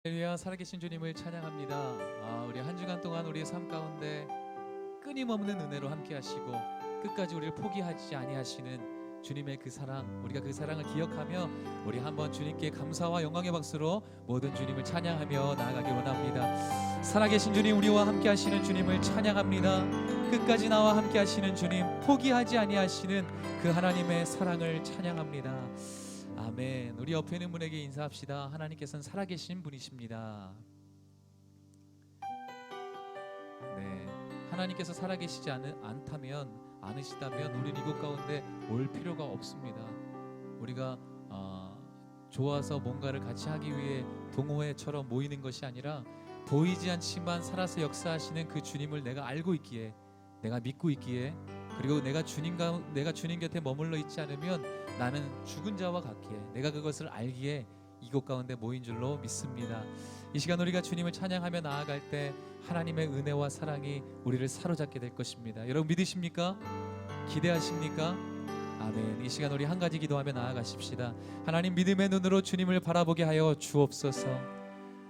할렐루야, 살아계신 주님을 찬양합니다. 우리 한 주간 동안 우리의 삶 가운데 끊임없는 은혜로 함께 하시고 끝까지 우리를 포기하지 아니하시는 주님의 그 사랑, 우리가 그 사랑을 기억하며 우리 한번 주님께 감사와 영광의 박수로 모든 주님을 찬양하며 나아가기 원합니다. 살아계신 주님, 우리와 함께 하시는 주님을 찬양합니다. 끝까지 나와 함께 하시는 주님, 포기하지 아니하시는 그 하나님의 사랑을 찬양합니다. 아멘. 우리 옆에 있는 분에게 인사합시다. 하나님께서는 살아계신 분이십니다. 네, 하나님께서 살아계시지 않으시다면 우리는 이곳 가운데 올 필요가 없습니다. 우리가 좋아서 뭔가를 같이 하기 위해 동호회처럼 모이는 것이 아니라 보이지 않지만 살아서 역사하시는 그 주님을 내가 알고 있기에, 내가 믿고 있기에, 그리고 내가 주님 곁에 머물러 있지 않으면 나는 죽은 자와 같기에, 내가 그것을 알기에 이곳 가운데 모인 줄로 믿습니다. 이 시간 우리가 주님을 찬양하며 나아갈 때 하나님의 은혜와 사랑이 우리를 사로잡게 될 것입니다. 여러분 믿으십니까? 기대하십니까? 아멘. 이 시간 우리 한 가지 기도하며 나아가십시다. 하나님, 믿음의 눈으로 주님을 바라보게 하여 주옵소서.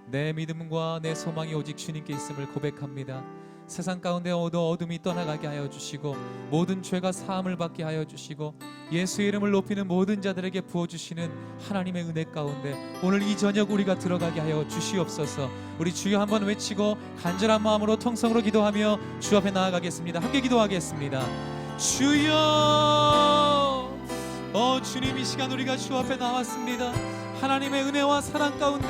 내 믿음과 내 소망이 오직 주님께 있음을 고백합니다. 세상 가운데 어둠이 떠나가게 하여 주시고 모든 죄가 사함을 받게 하여 주시고 예수의 이름을 높이는 모든 자들에게 부어주시는 하나님의 은혜 가운데 오늘 이 저녁 우리가 들어가게 하여 주시옵소서. 우리 주여 한번 외치고 간절한 마음으로 통성으로 기도하며 주 앞에 나아가겠습니다. 함께 기도하겠습니다. 주여, 주님, 이 시간 우리가 주 앞에 나왔습니다. 하나님의 은혜와 사랑 가운데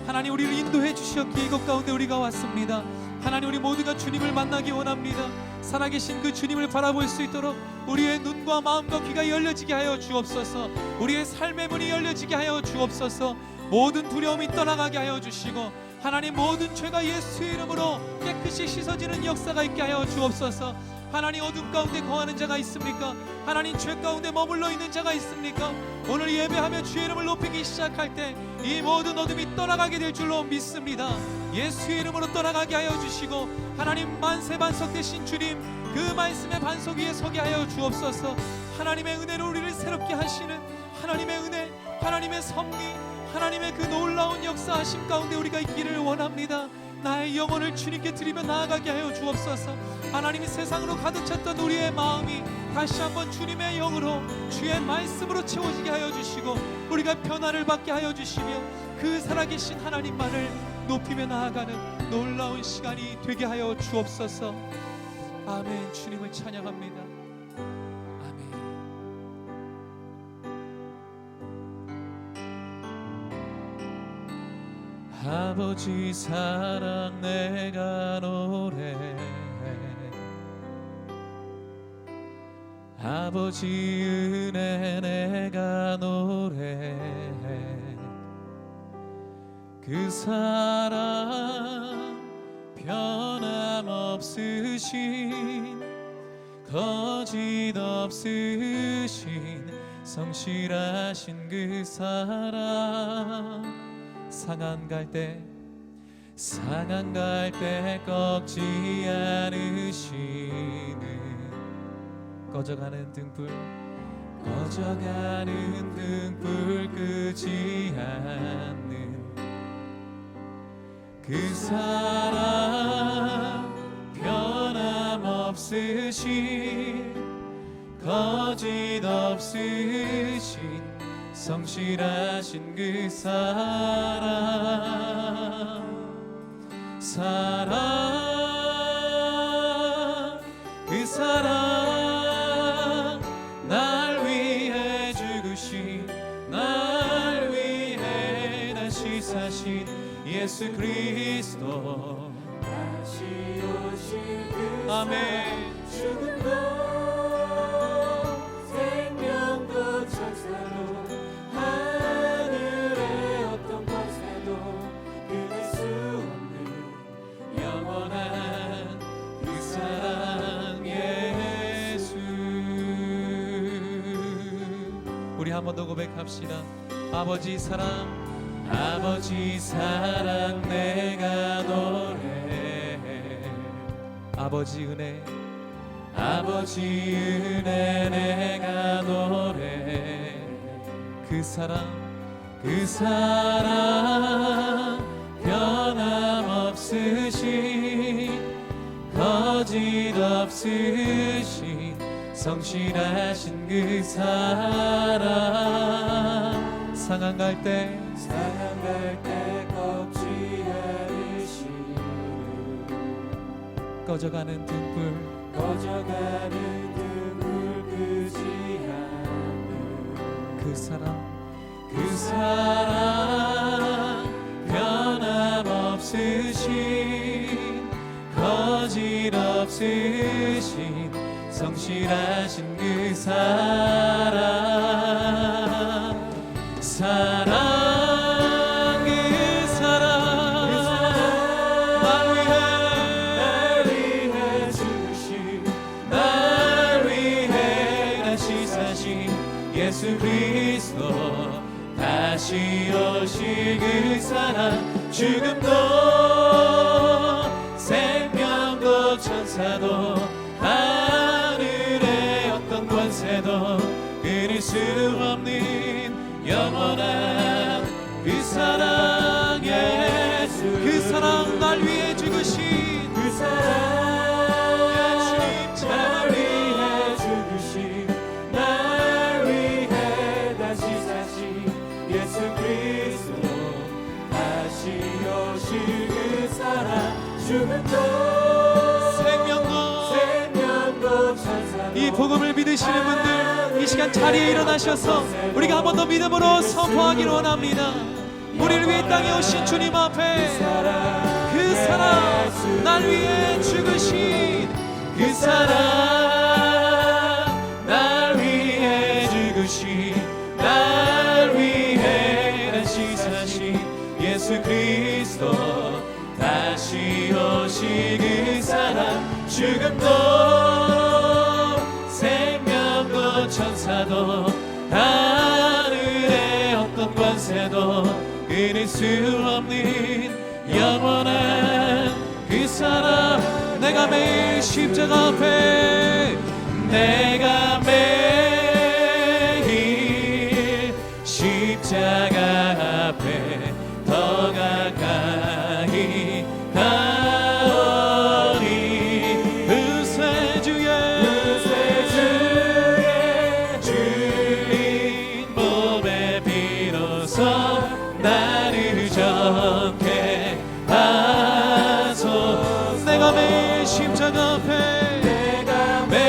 하나님 우리를 인도해 주시었기에 이곳 가운데 우리가 왔습니다. 하나님, 우리 모두가 주님을 만나기 원합니다. 살아계신 그 주님을 바라볼 수 있도록 우리의 눈과 마음과 귀가 열려지게 하여 주옵소서. 우리의 삶의 문이 열려지게 하여 주옵소서. 모든 두려움이 떠나가게 하여 주시고 하나님, 모든 죄가 예수의 이름으로 깨끗이 씻어지는 역사가 있게 하여 주옵소서. 하나님, 어둠 가운데 거하는 자가 있습니까? 하나님, 죄 가운데 머물러 있는 자가 있습니까? 오늘 예배하며 주의 이름을 높이기 시작할 때 이 모든 어둠이 떠나가게 될 줄로 믿습니다. 예수의 이름으로 떠나가게 하여 주시고 하나님, 만세반석 되신 주님, 그 말씀의 반석 위에 서게 하여 주옵소서. 하나님의 은혜로 우리를 새롭게 하시는 하나님의 은혜, 하나님의 섭리, 하나님의 그 놀라운 역사하심 가운데 우리가 있기를 원합니다. 나의 영혼을 주님께 드리며 나아가게 하여 주옵소서. 하나님이 세상으로 가득 찼던 우리의 마음이 다시 한번 주님의 영으로, 주의 말씀으로 채워지게 하여 주시고 우리가 변화를 받게 하여 주시며 그 살아계신 하나님만을 높이며 나아가는 놀라운 시간이 되게 하여 주옵소서. 아멘. 주님을 찬양합니다. 아멘. 아버지 사랑 내가 노래해, 아버지 은혜 내가 노래해. 그 사랑 변함없으신, 거짓 없으신, 성실하신 그 사랑. 상한 갈 때 꺾지 않으시는, 꺼져가는 등불 끄지 않는 그 사랑 변함없으신, 거짓 없으신, 성실하신 그 사랑. 그 사랑 날 위해 죽으신, 날 위해 다시 사신 예수 그리스도. 다시 오실 그 아멘. 죽음도 생명도 천사도 하늘의 어떤 권세도 끊을 수 없는 영원한 그 사랑 예수. 우리 한 번 더 고백합시다. 아버지 사랑, 아버지 사랑 내가 노래해. 아버지 은혜, 아버지 은혜 내가 노래해. 그 사랑 변함없으신, 없으신 성실하신 그 사랑 상한 갈 때 꺾지 않으시는 꺼져가는 등불 끄지 않는 그 사랑 변함없으신 거짓없으신 성실하신 그 사랑 그 사랑 날 위해 죽으신 날 위해 다시 사신 예수 그리스도 다시 오실 그 사랑 죽음도 생명도 천사도 하늘의 어떤 권세도 끊을 수 없는 영원한 그 사랑 예수 그 사랑 날 위해 죽으신 그 사랑 예수님 날 위해 죽으신 날 위해 다시 사신 예수 그리스도 다시 오실 그 사랑 죽음도 생명도 천사도 이 복음을 믿으시는 분들 이 시간 자리에 일어나셔서 우리가 한 번 더 믿음으로 선포하기를 원합니다. 우리를 위해 땅에 오신 주님 앞에 그 사랑 날 위해 죽으신 그 사랑 날 위해 죽으신 날 위해 다시 사신 예수 그리스도 다시 오실 그 사랑 죽음도 생명도 천사도 하늘의 어떤 권세도 끊을 수 없는 영원한 그 사랑 내가 매일 십자가 앞에 내가 매일 십자가 앞에 더 가까이 가오니 의세 주의 주인 몸에 비로소 나를 정케 하소 내가 매일 십자가 앞에 내가 매일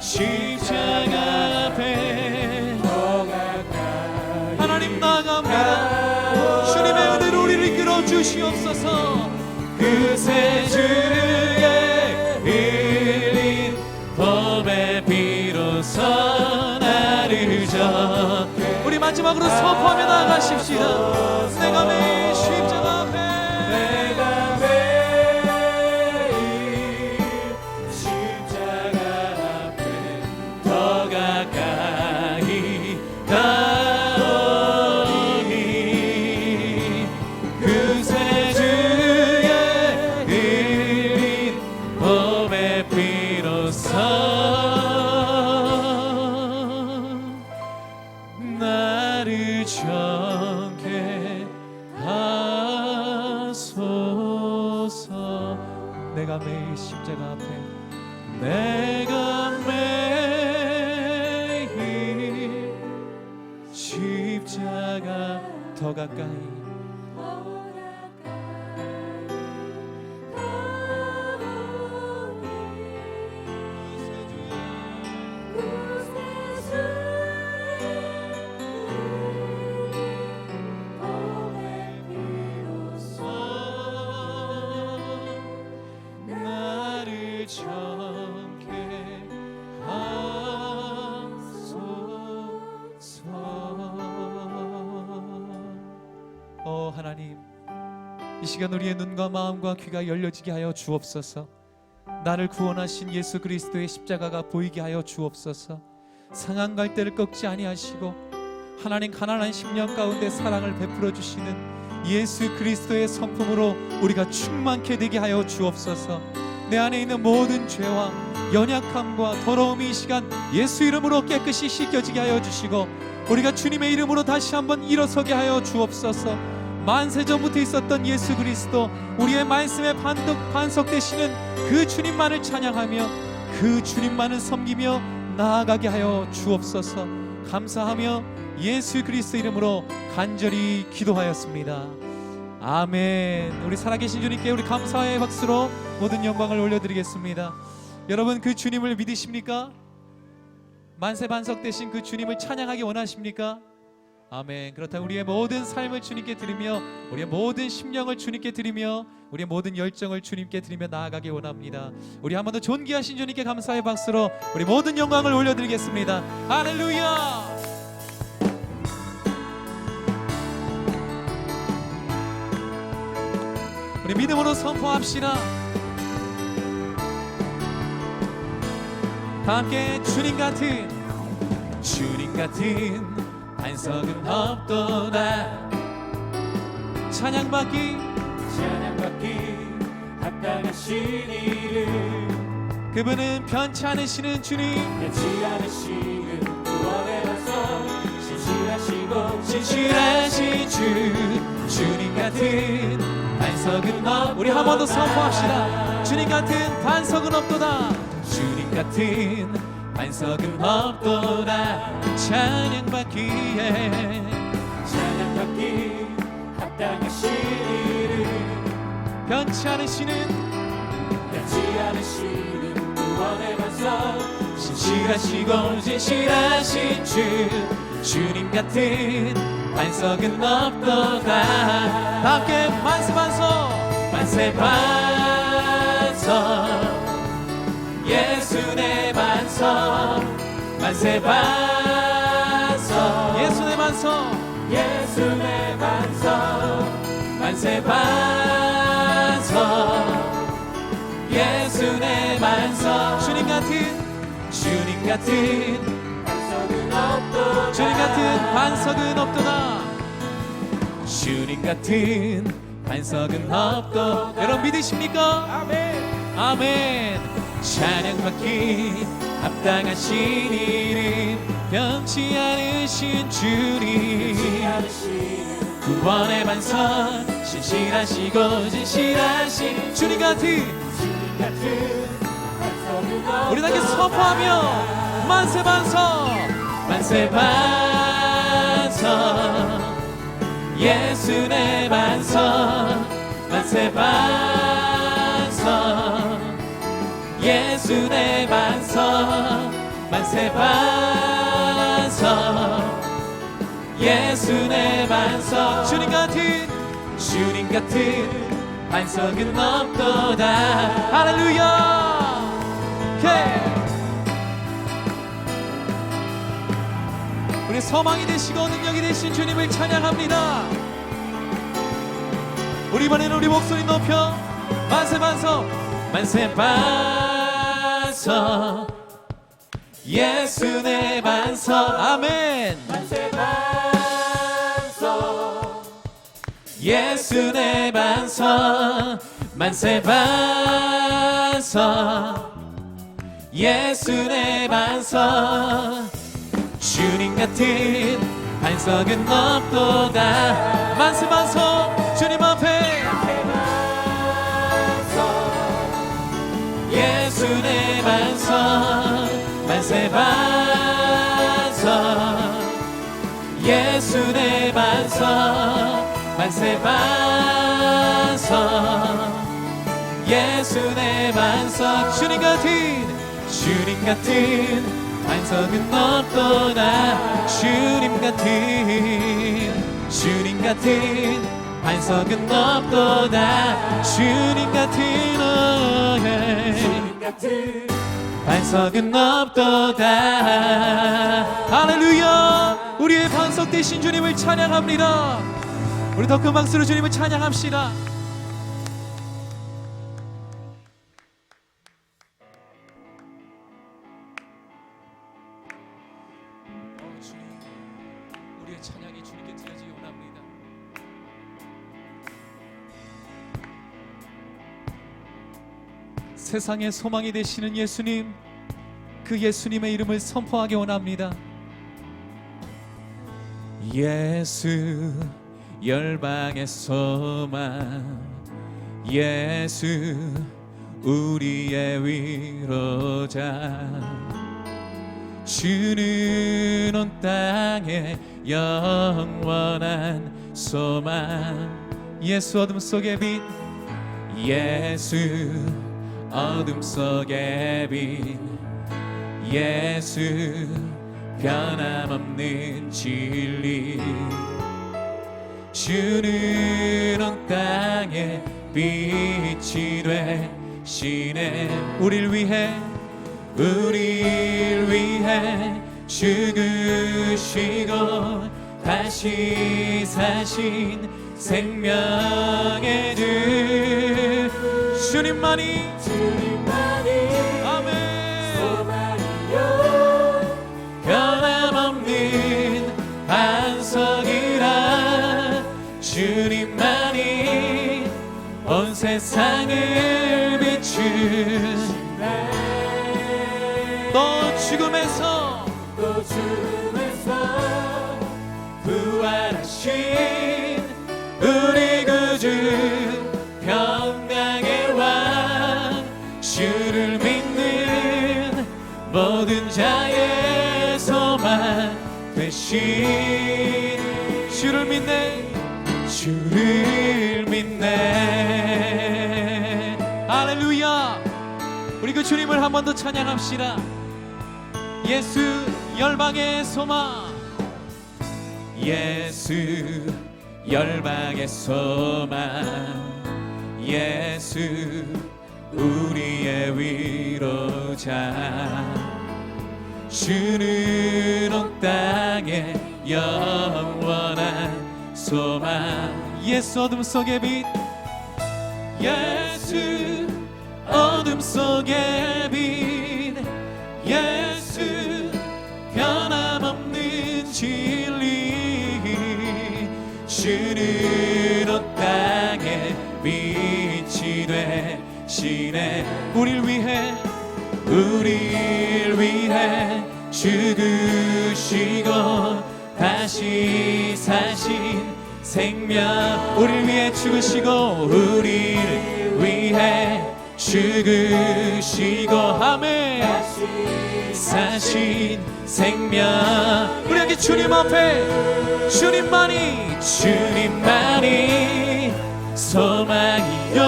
십자가 앞에 더 가까이 하나님 나아갑니다. 주님의 은혜로 우리를 이끌어 주시옵소서. 그새 주의 흘린 봄의 비로소 나를 정케 우리 마지막으로 선포하며 나아가십시다. 내가 매일 십자가 앞에 내가 매일 십자가 앞에 더 가까이 가오니 그새 주의 흘린 봄의 비로소 나를 정케 하소서. 내가 매일 십자가 앞에 내가 매일 십자가 더 가까이 나를 정케 하소서. 하나님 이 시간 우리의 눈과 마음과 귀가 열려지게 하여 주옵소서. 나를 구원하신 예수 그리스도의 십자가가 보이게 하여 주옵소서. 상한 갈대를 꺾지 아니하시고 하나님 가난한 심령 가운데 사랑을 베풀어 주시는 예수 그리스도의 성품으로 우리가 충만케 되게 하여 주옵소서. 내 안에 있는 모든 죄와 연약함과 더러움이 이 시간 예수 이름으로 깨끗이 씻겨지게 하여 주시고 우리가 주님의 이름으로 다시 한번 일어서게 하여 주옵소서. 만세전부터 있었던 예수 그리스도, 우리의 말씀에 반석되시는 그 주님만을 찬양하며 그 주님만을 섬기며 나아가게 하여 주옵소서. 감사하며 예수 그리스도 이름으로 간절히 기도하였습니다. 아멘. 우리 살아계신 주님께 우리 감사의 박수로 모든 영광을 올려드리겠습니다. 여러분, 그 주님을 믿으십니까? 만세반석 되신 그 주님을 찬양하기 원하십니까? 아멘. 그렇다면 우리의 모든 삶을 주님께 드리며, 우리의 모든 심령을 주님께 드리며, 우리의 모든 열정을 주님께 드리며 나아가기 원합니다. 우리 한 번 더 존귀하신 주님께 감사의 박수로 우리 모든 영광을 올려드리겠습니다. 할렐루야. 우리 믿음으로 선포합시다. 다 함께 주님 같은 반석은 없도다. 찬양받기 합당하신 이름, 그분은 편치 않으시는 주님, 변치 않으시는 구원의 반석, 신실하신 주님 같은 반석은 우리 한 번 더 선포합시다. 주님 같은 반석은 없도다. 주님 같은 반석은 없도다. 찬양받기에 합당하신 이름, 변치 않으시는 구원의 반석, 신실하시고 진실하신 주님 같은 반석은 없도다. 함께 만세반석 예수 내 반석, 만세반석 예수 내 반석, 만세반석 예수 내 반석. 주님 같은 주님 같은 반석은 없도다. 주님 같은 반석은 없도. 여러분 믿으십니까? 아멘. 찬양받기 합당하신 이름, 변치 않으신 주님, 구원의 반석, 신실하시고 진실하신 주님 같은 우리 함께 선포하며 만세반석 예수 내 반석, 만세반석 예수 내 반석, 만세반석 예수 내 반석. 주님 같은 반석은 없도다. 할렐루야. 우리 소망이 되시고 능력이 되신 주님을 찬양합니다. 우리 이번에는 우리 목소리 높여 만세반석 예수 내 반석. 아멘. 예수 내 반석, 만세반석 예수 내 반석. 주님 같은 반석은 없도다. 만세반석 주님 앞에 예수 내 반석, 만세반석 예수 내 반석, 만세반석 예수 내 반석. 주님 같은 반석은 없도다. 주님 같은 반석은 없도다. 주님 같은 반석은 없도다. 할렐루야. 우리의 반석 되신 주님을 찬양합니다. 우리 더 큰 박수로 주님을 찬양합시다. 주님, 우리의 찬양이 주님께 드려지기 원합니다. 세상의 소망이 되시는 예수님, 그 예수님의 이름을 선포하기 원합니다. 예수 열방의 소망 예수 우리의 위로자 주는 온 땅에 영원한 소망 예수 어둠 속의 빛 예수 어둠 속의 빛 예수 변함없는 진리 주는 온 땅에 빛이 되시네 우릴 위해 죽으시고 다시 사신 생명의 주 주님만이 아멘 변함없는 반석이라 주님만이 온 세상을 비추시네 또 죽음에서 부활하신 우리 구주 평강의 왕 주를 믿는 모든 자의 소망 되신 주를 믿네 주를 믿네 할렐루야 우리 그 주님을 한 번 더 찬양합시다 예수 열방의 소망 예수 열방의 소망 예수 우리의 위로자 주는 온 땅에 영원한 소망 예수 어둠 속의 빛 예수 어둠 속의 빛 예수 변함없는 진리 주는 온 땅에 빛이 되시네 우릴 위해 죽으시고 다시 사신 생명 우릴 위해 죽으시고 우리를 위해 죽으시고 아멘 사신 생명 우리 함께 주님 앞에 주님만이 소망이요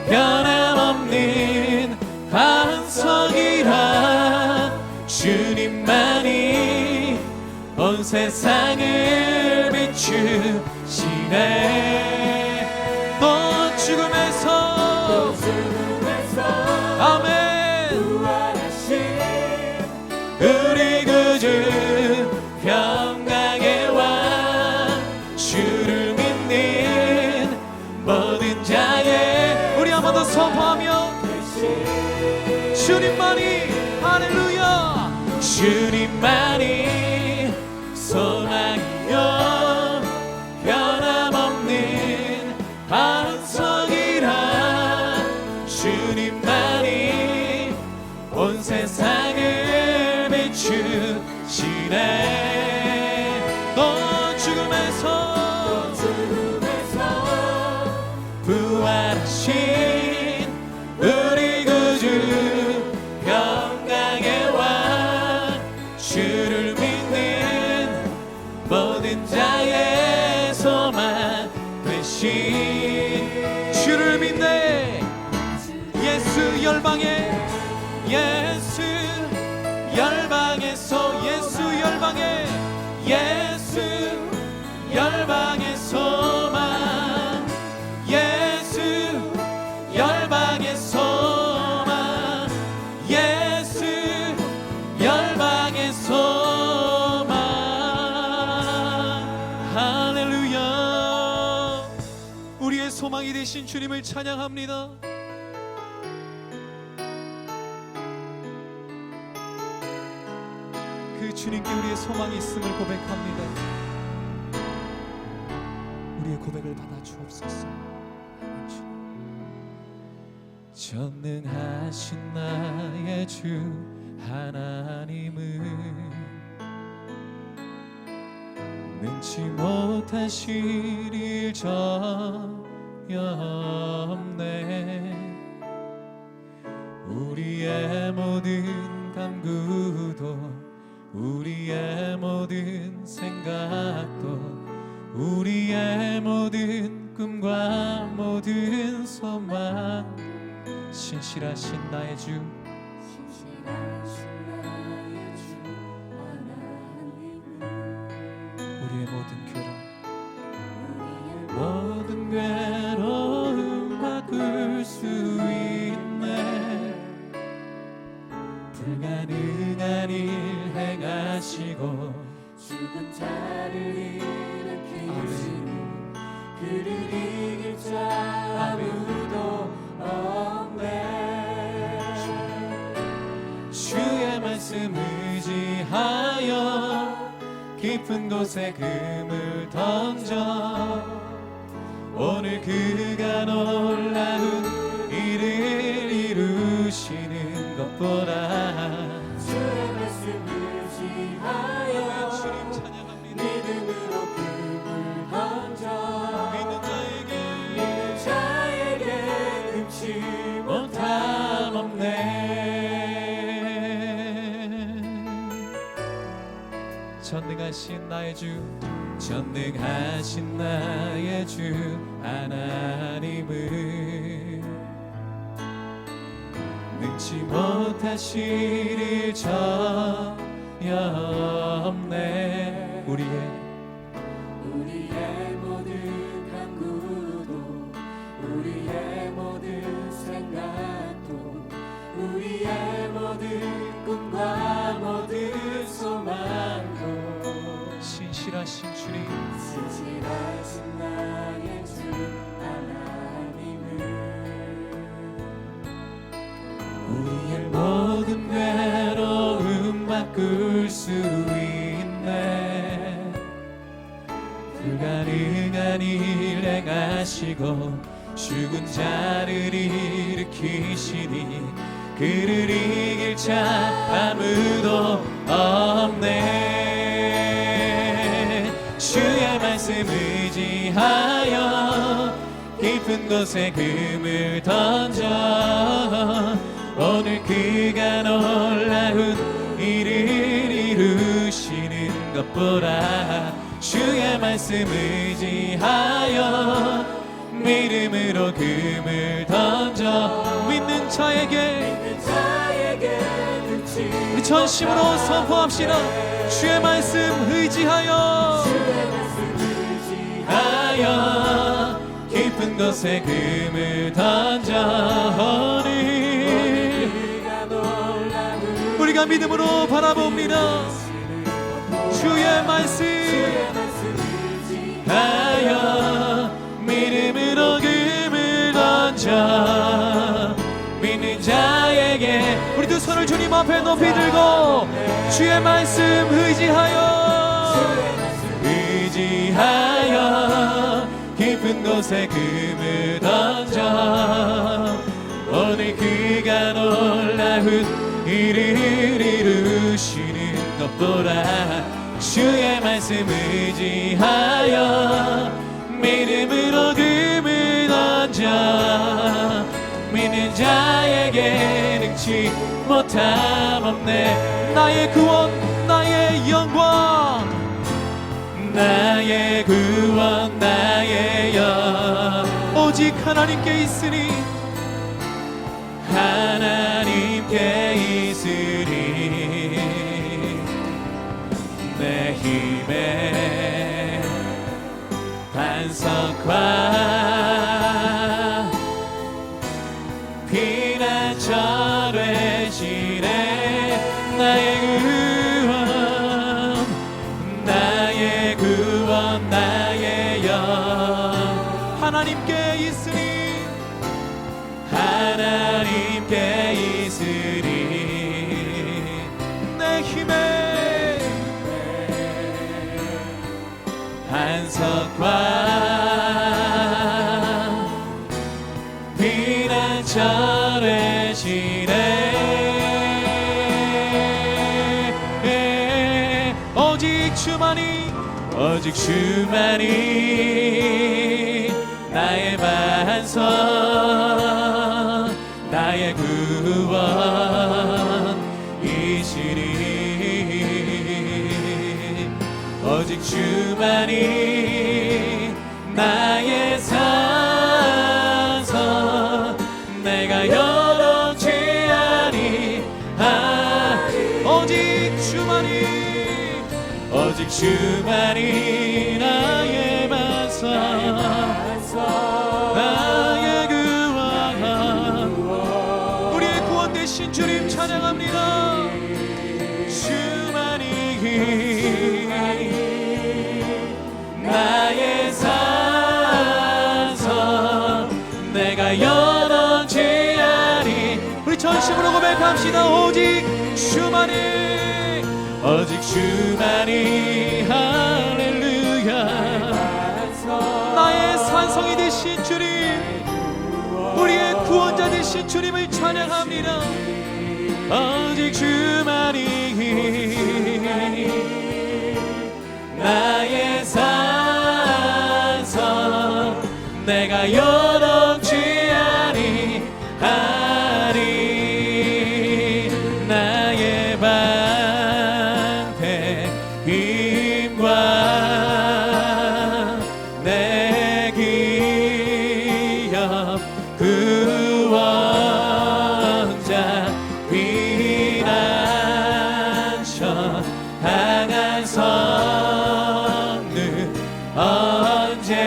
변함없는 반석이라 주님만이 온 세상을 비추시네 또 죽음에서 아멘 우리 구주 평강의 왕 주를 믿는 모든 자의 우리 한 번 더 선포하며 주님만이 할렐루야 주님만이 소망이요 변함없는 반석이라 주님만이 온 세상을 비추시네 또 죽음에서 부활하신 우리 구주 평강의 왕 주를 믿는 모든 자의 소망 되신 주를 믿네 예수 열방의 예수 열방에서 예수 열방의 예수 열방의 소망 예수 열방의 소망 예수 열방의 소망 할렐루야 우리의 소망이 되신 주님을 찬양합니다 그 주님께 우리의 소망이 있음을 고백합니다 우리의 고백을 받아 주옵소서 전능하신 나의 주 하나님은 능치 못하실 전혀 없네. 우리의 모든 간구도 우리의 모든 생각도 우리의 모든 꿈과 모든 소망 신실하신 나의 주 우리의 모든 괴로움 바꿀 수 있네. 불가능한 일 행하시고 죽은 자를 일으키시니 그를 이길 자 아무도 없네. 주의 말씀 의지하여 깊은 곳에 금을 던져 오늘 그가 놀라운 일을 이루시는 것보다 주의 말씀 의지하여 주님 찬양합니다. 믿음으로 금을 던져 믿는 자에게 금치 못함 없네. 전능하신 나의 주 전능하신 나의 주 하나님을 능치 못하실 일 전혀 없네. 우리의 모든 간구도 우리의 모든 생각도 우리의 모든 꿈과 모든 소망도 신실하신 주님 신실하신 나의 주 하나님을 우리의 모든 괴로움 바꿀 수 있네. 불가능한 일 행하시고 죽은 자를 일으키시니 그를 이길 자 아무도 없네. 주의 말씀 의지하여 깊은 곳에 금을 던져 오늘 그가 놀라운 일을 이루시는 것보다 주의 말씀 의지하여 믿음으로 금을 던져 믿는 자에게 우리 전심으로 선포합시다. 주의 말씀 의지하여 깊은 곳에 금을 던져 우리가 믿음으로 바라봅니다. 주의 말씀 하여 믿음으로 금을 던져 믿는 자에게 우리 두 손을 주님 앞에 높이 들고 주의 말씀 의지하여 깊은 곳에 금을 던져 오늘 그가 놀라운 일을 이루시는 것보다 주의 말씀 의지하여 믿음으로 금을 던져 믿는 자에게 능치 못함 없네. 나의 구원 나의 영광 나의 구원 나의 영 오직 하나님께 있으니 하나님께 있으니 내 힘의 반석과 피난처 되시네. 나의 구원 나의 영 하나님께 있으니 하나님께 있으니 내 힘의 반석과 피난처 되시네. 오직 주만이 나의 반석 나의 구원이시니 오직 주만이 나의 산성 내가 여롭지 아니 오직 주만이 나의 반석 나의 구원 우리의 구원 되신 주님 찬양합니다. 주만이 나의 산성 내가 여롭지 아니 우리 전심으로 고백합시다. 오직 주만이 할렐루야 나의 산성이 되신 주님 우리의 구원자 되신 주님을 찬양합니다. 오직 주만이 나의 산성 내가 여롭지 아니하리 나의 방패 힘과 내 기업 구원자 피난처 강한 성능 언제나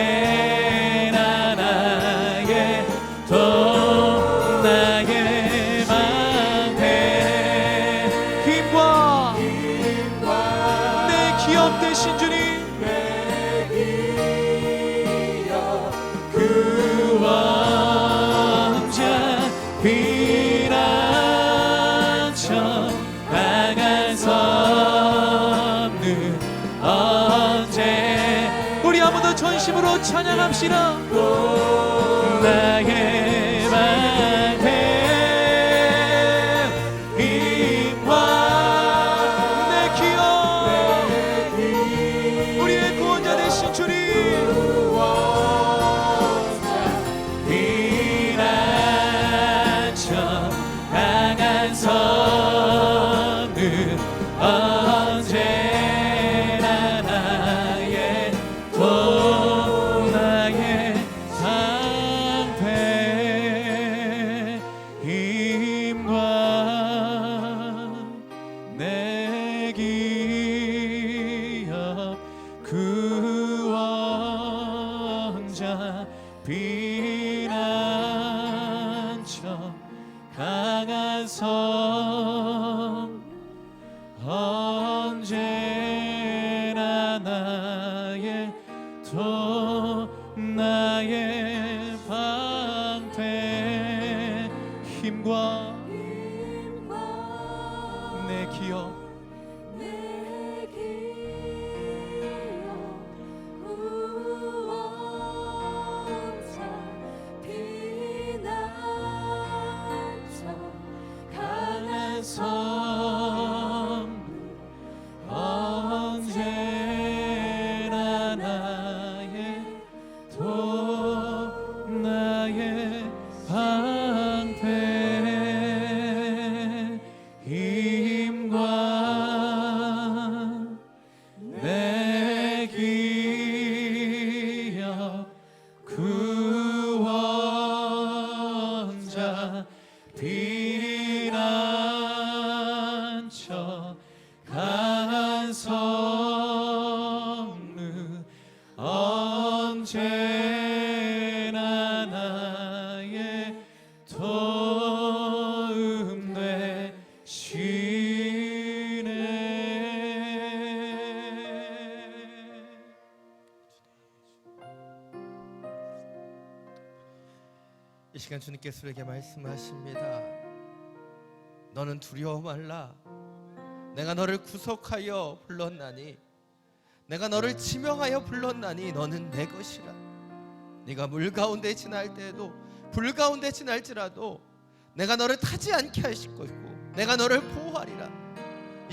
나의 도 나의 방패 힘과 내 기업 되신 주님 구원자 피난처 강한 성능 언제 우리 아무도 전심으로 찬양합시다. 나의 방패 힘과 내 기업 우리의 구원자 되신 주님 피난처 강한 성능 언제나 나의 도 나의 방패 힘과 내 기업 구원자 피난처 강한 성 언제나 나의 도 나의 방패 힘과 내 기업 강한 성 언제나 나의 도 나의 방패 힘과 내 기업 구원자 피난처 강한 성능 언제나 나의 도움 되시네. 이 시간 주님께서 우리에게 말씀하십니다. 너는 두려워 말라. 내가 너를 구속하여 불렀나니 내가 너를 지명하여 불렀나니 너는 내 것이라. 네가 물 가운데 지날 때에도 불 가운데 지날지라도 내가 너를 타지 않게 하실 것이고 내가 너를 보호하리라.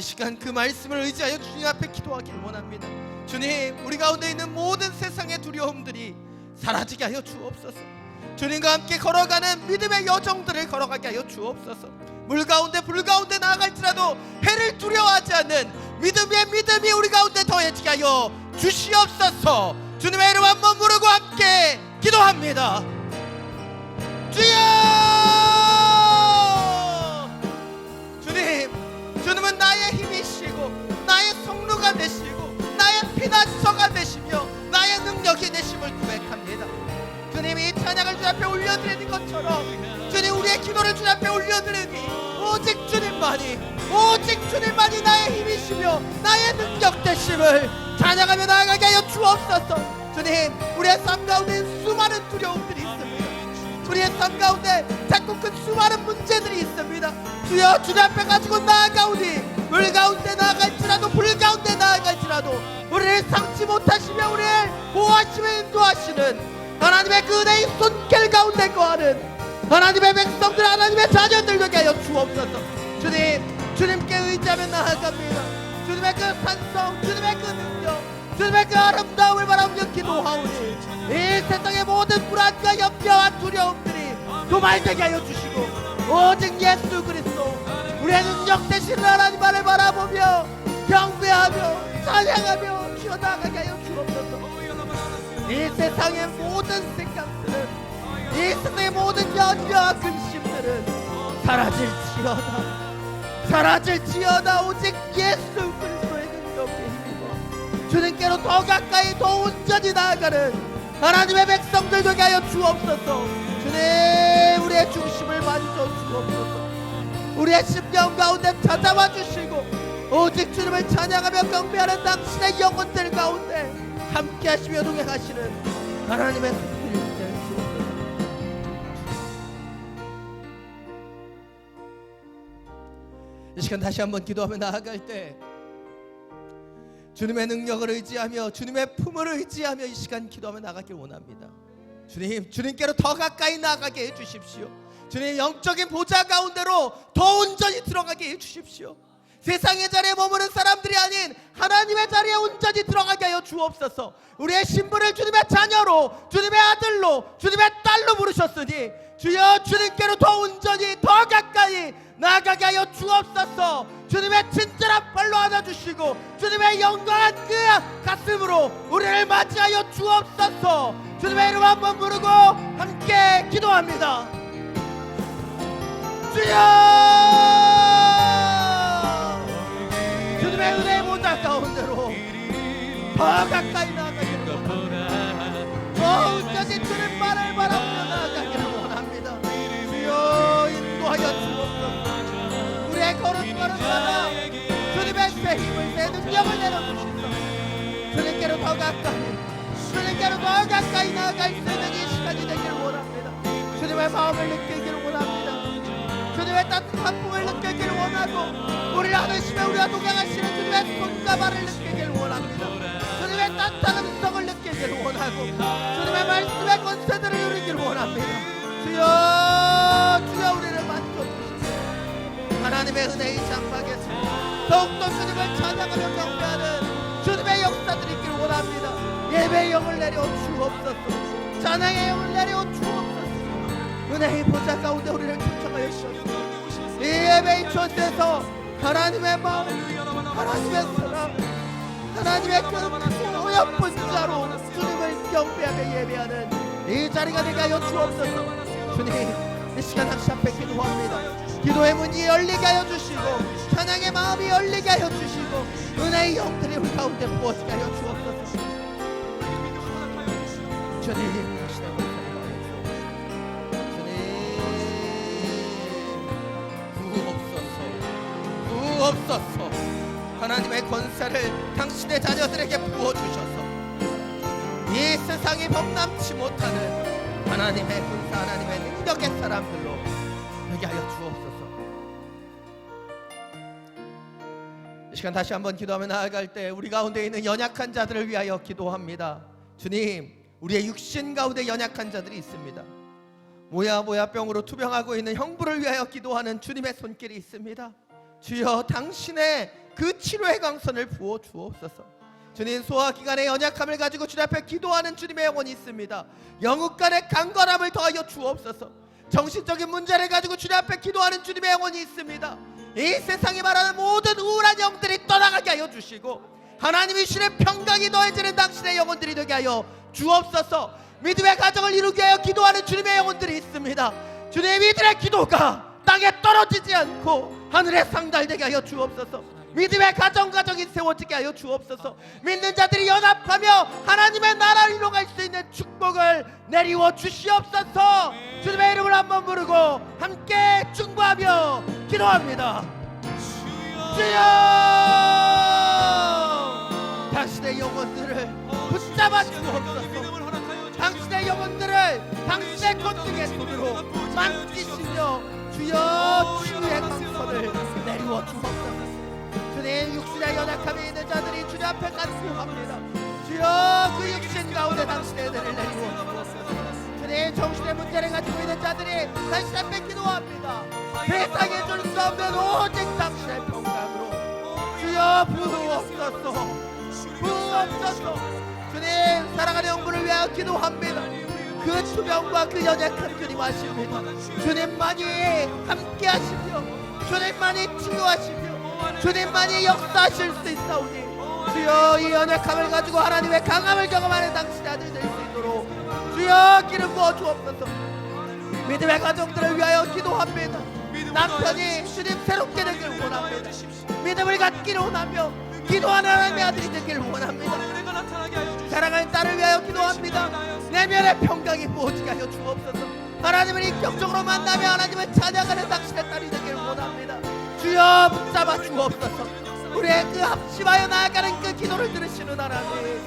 이 시간 그 말씀을 의지하여 주님 앞에 기도하기를 원합니다. 주님, 우리 가운데 있는 모든 세상의 두려움들이 사라지게 하여 주옵소서. 주님과 함께 걸어가는 믿음의 여정들을 걸어가게 하여 주옵소서. 물 가운데 불 가운데 나아갈지라도 해를 두려워하지 않는 믿음이 우리 가운데 더해지게 하여 주시옵소서. 주님의 이름 한번 부르고 함께 기도합니다. 주여! 주님은 나의 힘이시고 나의 성루가 되시고 나의 피난처가 되시며 나의 능력이 되심을 고백합니다. 주님이 찬양을 주 앞에 올려드리는 것처럼 주님 우리의 기도를 주 앞에 올려드리니 오직 주님만이 나의 힘이시며 나의 능력 되심을 찬양하며 나아가게 하여 주옵소서. 주님, 우리의 삶 가운데 수많은 두려움들이 있습니다. 우리의 삶 가운데 자꾸 그 수많은 문제들이 있습니다. 주여, 주님 앞에 가지고 나아가오니 물 가운데 나아갈지라도 불 가운데 나아갈지라도 우리를 삼지 못하시며 우리를 보호하시며 인도하시는 하나님의 그 은혜의 손길 가운데 거하는 하나님의 백성들, 하나님의 자녀들 되게 하여 주옵소서. 주님께 의지하며 나아갑니다. 주님의 그 산성, 주님의 그 능력, 주님의 그 아름다움을 바라보며 기도하오니 이 세상의 모든 불안과 염려와 두려움들이 도말되게 하여 주시고 오직 예수 그리스도 우리의 능력 되시는 하나님만을 바라보며 경배하며 찬양하며 기어나가게 하여 주옵소서. 이 세상의 모든 생각들은, 이 세상의 모든 염려와 근심들은 사라질지어다. 오직 예수 그리스도의 능력에 힘입어 주님께로 더 가까이 더 온전히 나아가는 하나님의 백성들 되게 하여 주옵소서. 주님, 우리의 중심을 만져 주옵소서. 우리의 심령 가운데 찾아와 주시고 오직 주님을 찬양하며 경배하는 당신의 영혼들 가운데 함께 하시며 동행하시는 하나님의 손길을 주옵소서. 이 시간 다시 한번 기도하며 나아갈 때 주님의 능력을 의지하며 주님의 품을 의지하며 이 시간 기도하며 나가길 원합니다. 주님께로 더 가까이 나가게 해주십시오. 주님, 영적인 보좌 가운데로 더 온전히 들어가게 해주십시오. 세상의 자리에 머무는 사람들이 아닌 하나님의 자리에 온전히 들어가게 하여 주옵소서. 우리의 신분을 주님의 자녀로, 주님의 아들로, 주님의 딸로 부르셨으니 주여, 주님께로 더 온전히 더 가까이 나아가게 하여 주옵소서. 주님의 친절한 발로 안아주시고 주님의 영광한 그 가슴으로 우리를 맞이하여 주옵소서. 주님의 이름 한번 부르고 함께 기도합니다. 주여, 주님의 은혜의 보좌 가운데로 더 가까이 나아가기를 원합니다. 더 온전히 주님만을 바라보며 나아가기를 원합니다. 주여, 인도하여 주옵소서. 우리의 걸음걸음마다 주님의 새 힘을, 새 능력을 내려주시옵소서. 주님께로 더 가까이 나아갈 수 있는 이 시간이 되기를 원합니다. 주님의 마음을 느끼기를 원합니다. 주님의 따뜻한 품을 느끼기를 원하고 우리를 안으시며 우리와 동행하시는 주님의 손과 발을 느끼기를 원합니다. 주님의 따뜻한 음성을 느끼기를 원하고 주님의 말씀의 권세들을 누리기를 원합니다. 주여, 우리를 만져주시고 하나님의 은혜의 장막에서 더욱더 주님을 찬양하며 경배하는 주님의 역사들이 있기를 원합니다. 예배의 영을 내려 주옵소서. 찬양의 영을 내려 주옵소서. 은혜의 보좌 가운데 우리를 초청하여 주옵소서. 이 예배의 전에서 하나님의 마음, 하나님의 사랑, 하나님의 그 어여쁜 자로 주님을 경배하며 예배하는 이 자리가 되게 하여 주옵소서. 주님, 이 시간 당신 앞에 기도합니다. 기도의 문이 열리게 하여 주시고 찬양의 마음이 열리게 하여 주시고 은혜의 영들이 우리 가운데 부어지게 하여 주옵소서. 주님, 구옵소서. 하나님의 권세를 당신의 자녀들에게 부어주셔서 이 세상이 범람치 못하는 하나님의 군사, 하나님의 능력의 사람들로 되게 하여 주옵소서. 이 시간 다시 한번 기도하며 나아갈 때 우리 가운데 있는 연약한 자들을 위하여 기도합니다. 주님, 우리의 육신 가운데 연약한 자들이 있습니다. 모야병으로 투병하고 있는 형부를 위하여 기도하는 주님의 손길이 있습니다. 주여 당신의 그 치료의 강선을 부어 주옵소서. 주님, 소화기관의 연약함을 가지고 주님 앞에 기도하는 주님의 영혼이 있습니다. 영육간의 강건함을 더하여 주옵소서. 정신적인 문제를 가지고 주님 앞에 기도하는 주님의 영혼이 있습니다. 이 세상이 말하는 모든 우울한 영들이 떠나가게 하여 주시고 하나님이 주시는 평강이 더해지는 당신의 영혼들이 되게 하여 주옵소서. 믿음의 가정을 이루게 하여 기도하는 주님의 영혼들이 있습니다. 주님, 이들의 기도가 땅에 떨어지지 않고 하늘에 상달되게 하여 주옵소서. 믿음의 가정이 세워지게 하여 주옵소서. 믿는 자들이 연합하며 하나님의 나라를 이뤄갈 수 있는 축복을 내리워 주시옵소서. 주님의 이름을 한번 부르고 함께 중보하며 기도합니다. 주여, 당신의 영혼들을 붙잡아 주옵소서. 당신의 영혼들을 당신의 권능의 손으로 만지시며 주여 치유의 강선을 내리워 주옵소서. 주님, 육신의 연약함이 있는 자들이 주님 앞에 간구합니다. 주여 그 육신 가운데 당신의 은혜를 내리워 주옵소서. 주님, 정신의 문제를 가지고 있는 자들이 당신 앞에 기도합니다. 세상에 줄 수 없는 오직 당신의 평강으로 주여 부으옵소서. 부으옵소서. 주님, 사랑하는 영혼을 위하여 기도합니다. 그 투병과 그 연약한 주님 아십니다. 주님만이 함께 하시며 주님만이 치유하시며 주님만이 역사하실 수 있사오니 주여 이 연약함을 가지고 하나님의 강함을 경험하는 당신의 아들 될 수 있도록 주여 기름 부어 주옵소서. 믿음의 가정들을 위하여 기도합니다. 남편이 주님 새롭게 되기를 원합니다. 믿음을 갖기를 원하며 기도하는 하나님의 아들이 되기를 원합니다. 사랑하는 딸을 위하여 기도합니다. 내면의 평강이 부어지게 하여 주옵소서. 하나님을 인격적으로 만나며 하나님을 찬양하는 당신의 딸이 되기를 원합니다. 주여 붙잡아 주옵소서. 우리의 그 합심하여 나아가는 그 기도를 들으시는 하나님,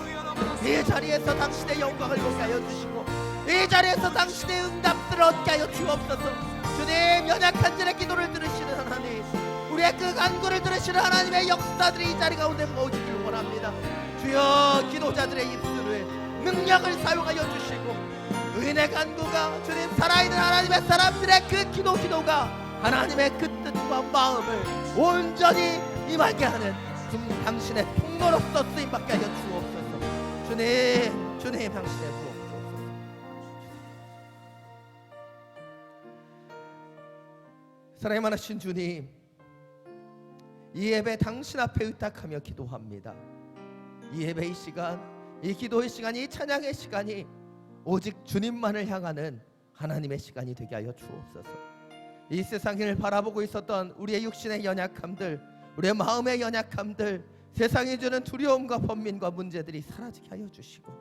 이 자리에서 당신의 영광을 보게 하여 주시고 이 자리에서 당신의 응답들을 얻게 하여 주옵소서. 주님, 연약한 자의 기도를 들으시는 하나님, 우리의 그 간구를 들으시는 하나님의 역사들이 이 자리 가운데 모이기를 원합니다. 주여 기도자들의 입술을 능력을 사용하여 주시고 은혜 간구가 주님 살아있는 하나님의 사람들의 그 기도가 하나님의 그 뜻과 마음을 온전히 임하게 하는 당신의 통로로서 쓰임받게 하여 주옵소서. 주님 당신의 부옵소서. 사랑이 많으신 주님, 이 예배 당신 앞에 의탁하며 기도합니다. 이 예배의 시간, 이 기도의 시간, 이 찬양의 시간이 오직 주님만을 향하는 하나님의 시간이 되게 하여 주옵소서. 이 세상을 바라보고 있었던 우리의 육신의 연약함들, 우리의 마음의 연약함들, 세상이 주는 두려움과 번민과 문제들이 사라지게 하여 주시고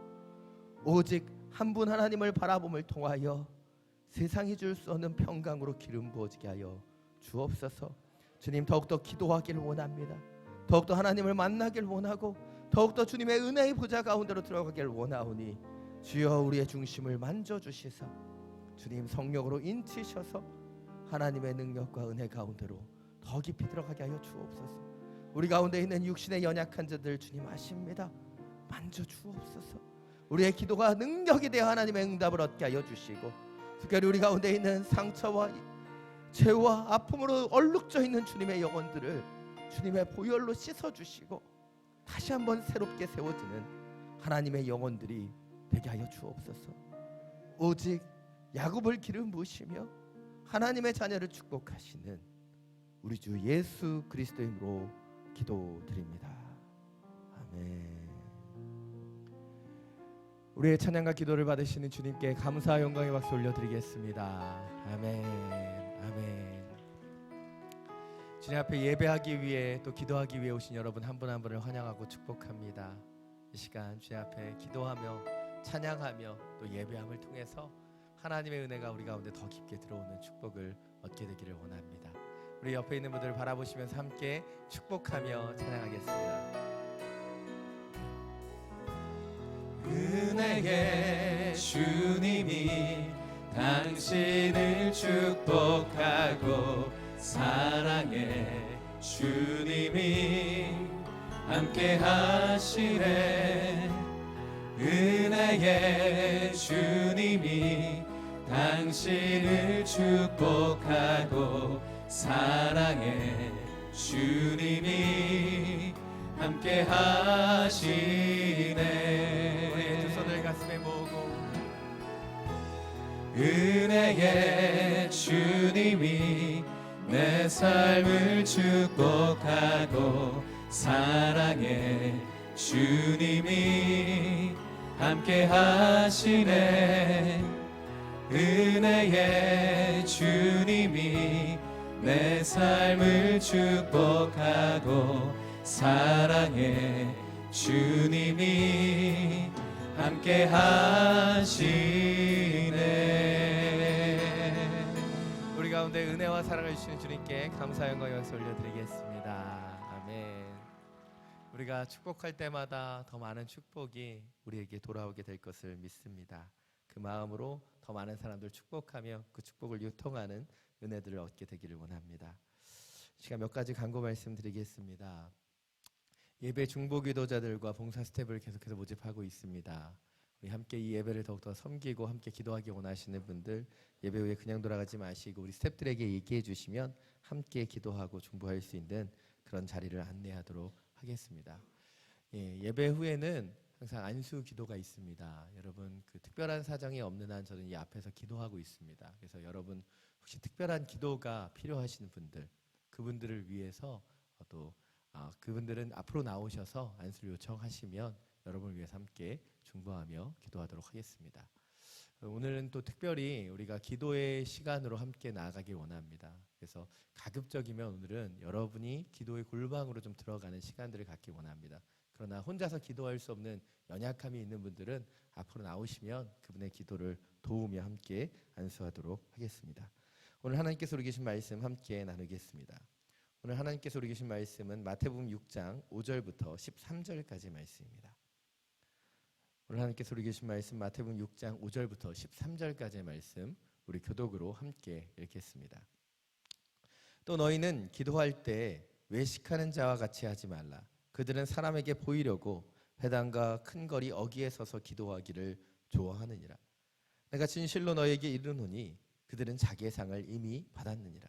오직 한 분 하나님을 바라봄을 통하여 세상이 줄 수 없는 평강으로 기름 부어지게 하여 주옵소서. 주님, 더욱더 기도하기를 원합니다. 더욱더 하나님을 만나기를 원하고 더욱더 주님의 은혜의 보좌 가운데로 들어가기를 원하오니 주여 우리의 중심을 만져주시사 주님 성령으로 인치셔서 하나님의 능력과 은혜 가운데로 더 깊이 들어가게 하여 주옵소서. 우리 가운데 있는 육신의 연약한 자들 주님 아십니다. 만져 주옵소서. 우리의 기도가 능력이 되어 하나님의 응답을 얻게 하여 주시고 특별히 우리 가운데 있는 상처와 죄와 아픔으로 얼룩져 있는 주님의 영혼들을 주님의 보혈로 씻어주시고 다시 한번 새롭게 세워지는 하나님의 영혼들이 되게 하여 주옵소서. 오직 야곱을 기름 부으시며 하나님의 자녀를 축복하시는 우리 주 예수 그리스도의 이름으로 기도드립니다. 아멘. 우리의 찬양과 기도를 받으시는 주님께 감사와 영광의 박수 올려드리겠습니다. 아멘. 아멘. 주님 앞에 예배하기 위해 또 기도하기 위해 오신 여러분 한 분 한 분을 환영하고 축복합니다. 이 시간 주님 앞에 기도하며 찬양하며 또 예배함을 통해서 하나님의 은혜가 우리 가운데 더 깊게 들어오는 축복을 얻게 되기를 원합니다. 우리 옆에 있는 분들을 바라보시면서 함께 축복하며 찬양하겠습니다. 은혜의 주님이 당신을 축복하고 사랑의 주님이 함께 하시네. 은혜의 주님이 당신을 축복하고 사랑의 주님이 함께 하시네. 우리 두 손을 가슴에 모으고 은혜의 주님이 내 삶을 축복하고 사랑의 주님이 함께 하시네. 은혜의 주님이 내 삶을 축복하고 사랑의 주님이 함께 하시네. 우리 가운데 은혜와 사랑을 주시는 주님께 감사 영광 박수 올려드리겠습니다. 아멘. 우리가 축복할 때마다 더 많은 축복이 우리에게 돌아오게 될 것을 믿습니다. 그 마음으로 더 많은 사람들 축복하며 그 축복을 유통하는 은혜들을 얻게 되기를 원합니다. 시간 몇 가지 간구 말씀드리겠습니다. 예배 중보 기도자들과 봉사 스텝을 계속해서 모집하고 있습니다. 우리 함께 이 예배를 더욱더 섬기고 함께 기도하기 원하시는 분들 예배 후에 그냥 돌아가지 마시고 우리 스텝들에게 얘기해 주시면 함께 기도하고 중보할 수 있는 그런 자리를 안내하도록 하겠습니다. 예배 후에는 항상 안수 기도가 있습니다. 여러분 그 특별한 사정이 없는 한 저는 이 앞에서 기도하고 있습니다. 그래서 여러분 혹시 특별한 기도가 필요하신 분들 그분들을 위해서 또 그분들은 앞으로 나오셔서 안수를 요청하시면 여러분을 위해서 함께 중보하며 기도하도록 하겠습니다. 오늘은 또 특별히 우리가 기도의 시간으로 함께 나아가길 원합니다. 그래서 가급적이면 오늘은 여러분이 기도의 골방으로 좀 들어가는 시간들을 갖기 원합니다. 그러나 혼자서 기도할 수 없는 연약함이 있는 분들은 앞으로 나오시면 그분의 기도를 도우며 함께 안수하도록 하겠습니다. 오늘 하나님께서 우리 계신 말씀 함께 나누겠습니다. 오늘 하나님께서 우리 계신 말씀은 마태복음 6장 5절부터 13절까지 말씀입니다. 오늘 하나님께서 우리 계신 말씀 마태복음 6장 5절부터 13절까지의 말씀 우리 교독으로 함께 읽겠습니다. 또 너희는 기도할 때 외식하는 자와 같이 하지 말라. 그들은 사람에게 보이려고 회당과 큰 거리 어귀에 서서 기도하기를 좋아하느니라. 내가 진실로 너희에게 이르노니 그들은 자기의 상을 이미 받았느니라.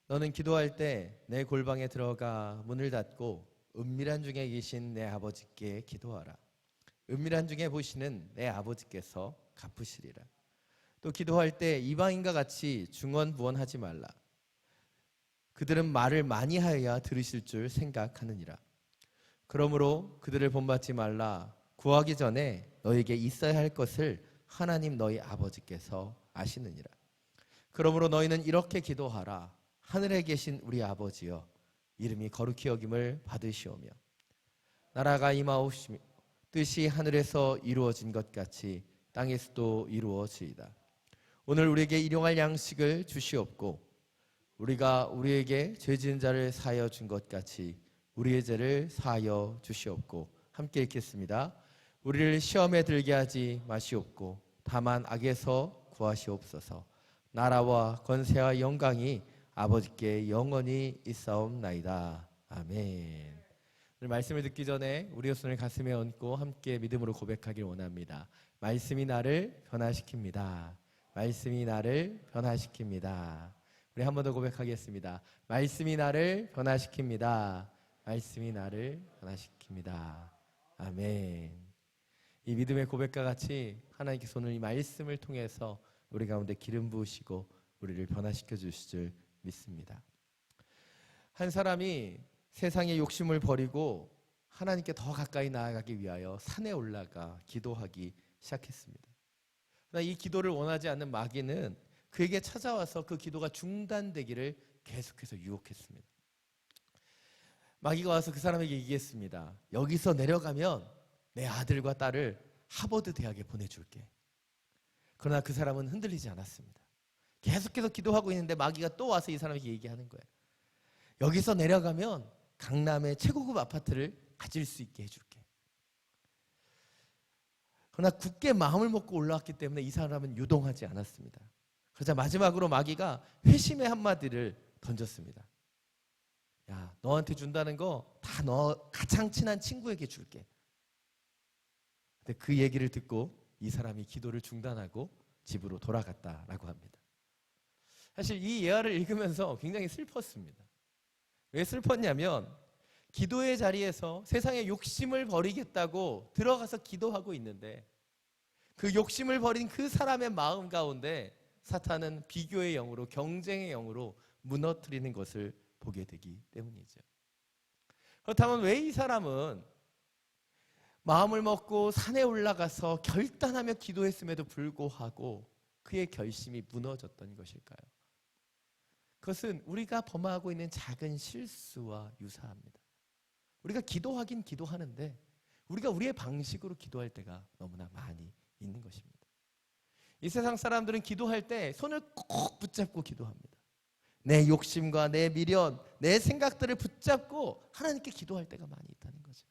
너는 기도할 때 내 골방에 들어가 문을 닫고 은밀한 중에 계신 내 아버지께 기도하라. 은밀한 중에 보시는 내 아버지께서 갚으시리라. 또 기도할 때 이방인과 같이 중언부언하지 말라. 그들은 말을 많이 하여야 들으실 줄 생각하느니라. 그러므로 그들을 본받지 말라. 구하기 전에 너에게 있어야 할 것을 하나님 너희 아버지께서 아시느니라. 그러므로 너희는 이렇게 기도하라. 하늘에 계신 우리 아버지여, 이름이 거룩히 여김을 받으시오며 나라가 임하옵시며 뜻이 하늘에서 이루어진 것 같이 땅에서도 이루어지이다. 오늘 우리에게 일용할 양식을 주시옵고 우리가 우리에게 죄 지은 자를 사하여 준 것 같이 우리의 죄를 사하여 주시옵고. 함께 읽겠습니다. 우리를 시험에 들게 하지 마시옵고 다만 악에서 구하시옵소서. 나라와 권세와 영광이 아버지께 영원히 있사옵나이다. 아멘. 오늘 말씀을 듣기 전에 우리의 손을 가슴에 얹고 함께 믿음으로 고백하길 원합니다. 말씀이 나를 변화시킵니다. 말씀이 나를 변화시킵니다. 우리 한 번 더 고백하겠습니다. 말씀이 나를 변화시킵니다. 말씀이 나를 변화시킵니다. 아멘. 이 믿음의 고백과 같이 하나님께서 오늘 이 말씀을 통해서 우리 가운데 기름 부으시고 우리를 변화시켜 주실 줄 믿습니다. 한 사람이 세상의 욕심을 버리고 하나님께 더 가까이 나아가기 위하여 산에 올라가 기도하기 시작했습니다. 그러나 이 기도를 원하지 않는 마귀는 그에게 찾아와서 그 기도가 중단되기를 계속해서 유혹했습니다. 마귀가 와서 그 사람에게 얘기했습니다. 여기서 내려가면 내 아들과 딸을 하버드 대학에 보내줄게. 그러나 그 사람은 흔들리지 않았습니다. 계속해서 기도하고 있는데 마귀가 또 와서 이 사람에게 얘기하는 거예요. 여기서 내려가면 강남의 최고급 아파트를 가질 수 있게 해줄게. 그러나 굳게 마음을 먹고 올라왔기 때문에 이 사람은 유동하지 않았습니다. 그러자 마지막으로 마귀가 회심의 한마디를 던졌습니다. 야, 너한테 준다는 거 다 너 가장 친한 친구에게 줄게. 근데 그 얘기를 듣고 이 사람이 기도를 중단하고 집으로 돌아갔다라고 합니다. 사실 이 예화를 읽으면서 굉장히 슬펐습니다. 왜 슬펐냐면 기도의 자리에서 세상의 욕심을 버리겠다고 들어가서 기도하고 있는데 그 욕심을 버린 그 사람의 마음 가운데 사탄은 비교의 영으로, 경쟁의 영으로 무너뜨리는 것을 보게 되기 때문이죠. 그렇다면 왜 이 사람은 마음을 먹고 산에 올라가서 결단하며 기도했음에도 불구하고 그의 결심이 무너졌던 것일까요? 그것은 우리가 범하고 있는 작은 실수와 유사합니다. 우리가 기도하긴 기도하는데 우리가 우리의 방식으로 기도할 때가 너무나 많이 있는 것입니다. 이 세상 사람들은 기도할 때 손을 꼭 붙잡고 기도합니다. 내 욕심과 내 미련, 내 생각들을 붙잡고 하나님께 기도할 때가 많이 있다는 거죠.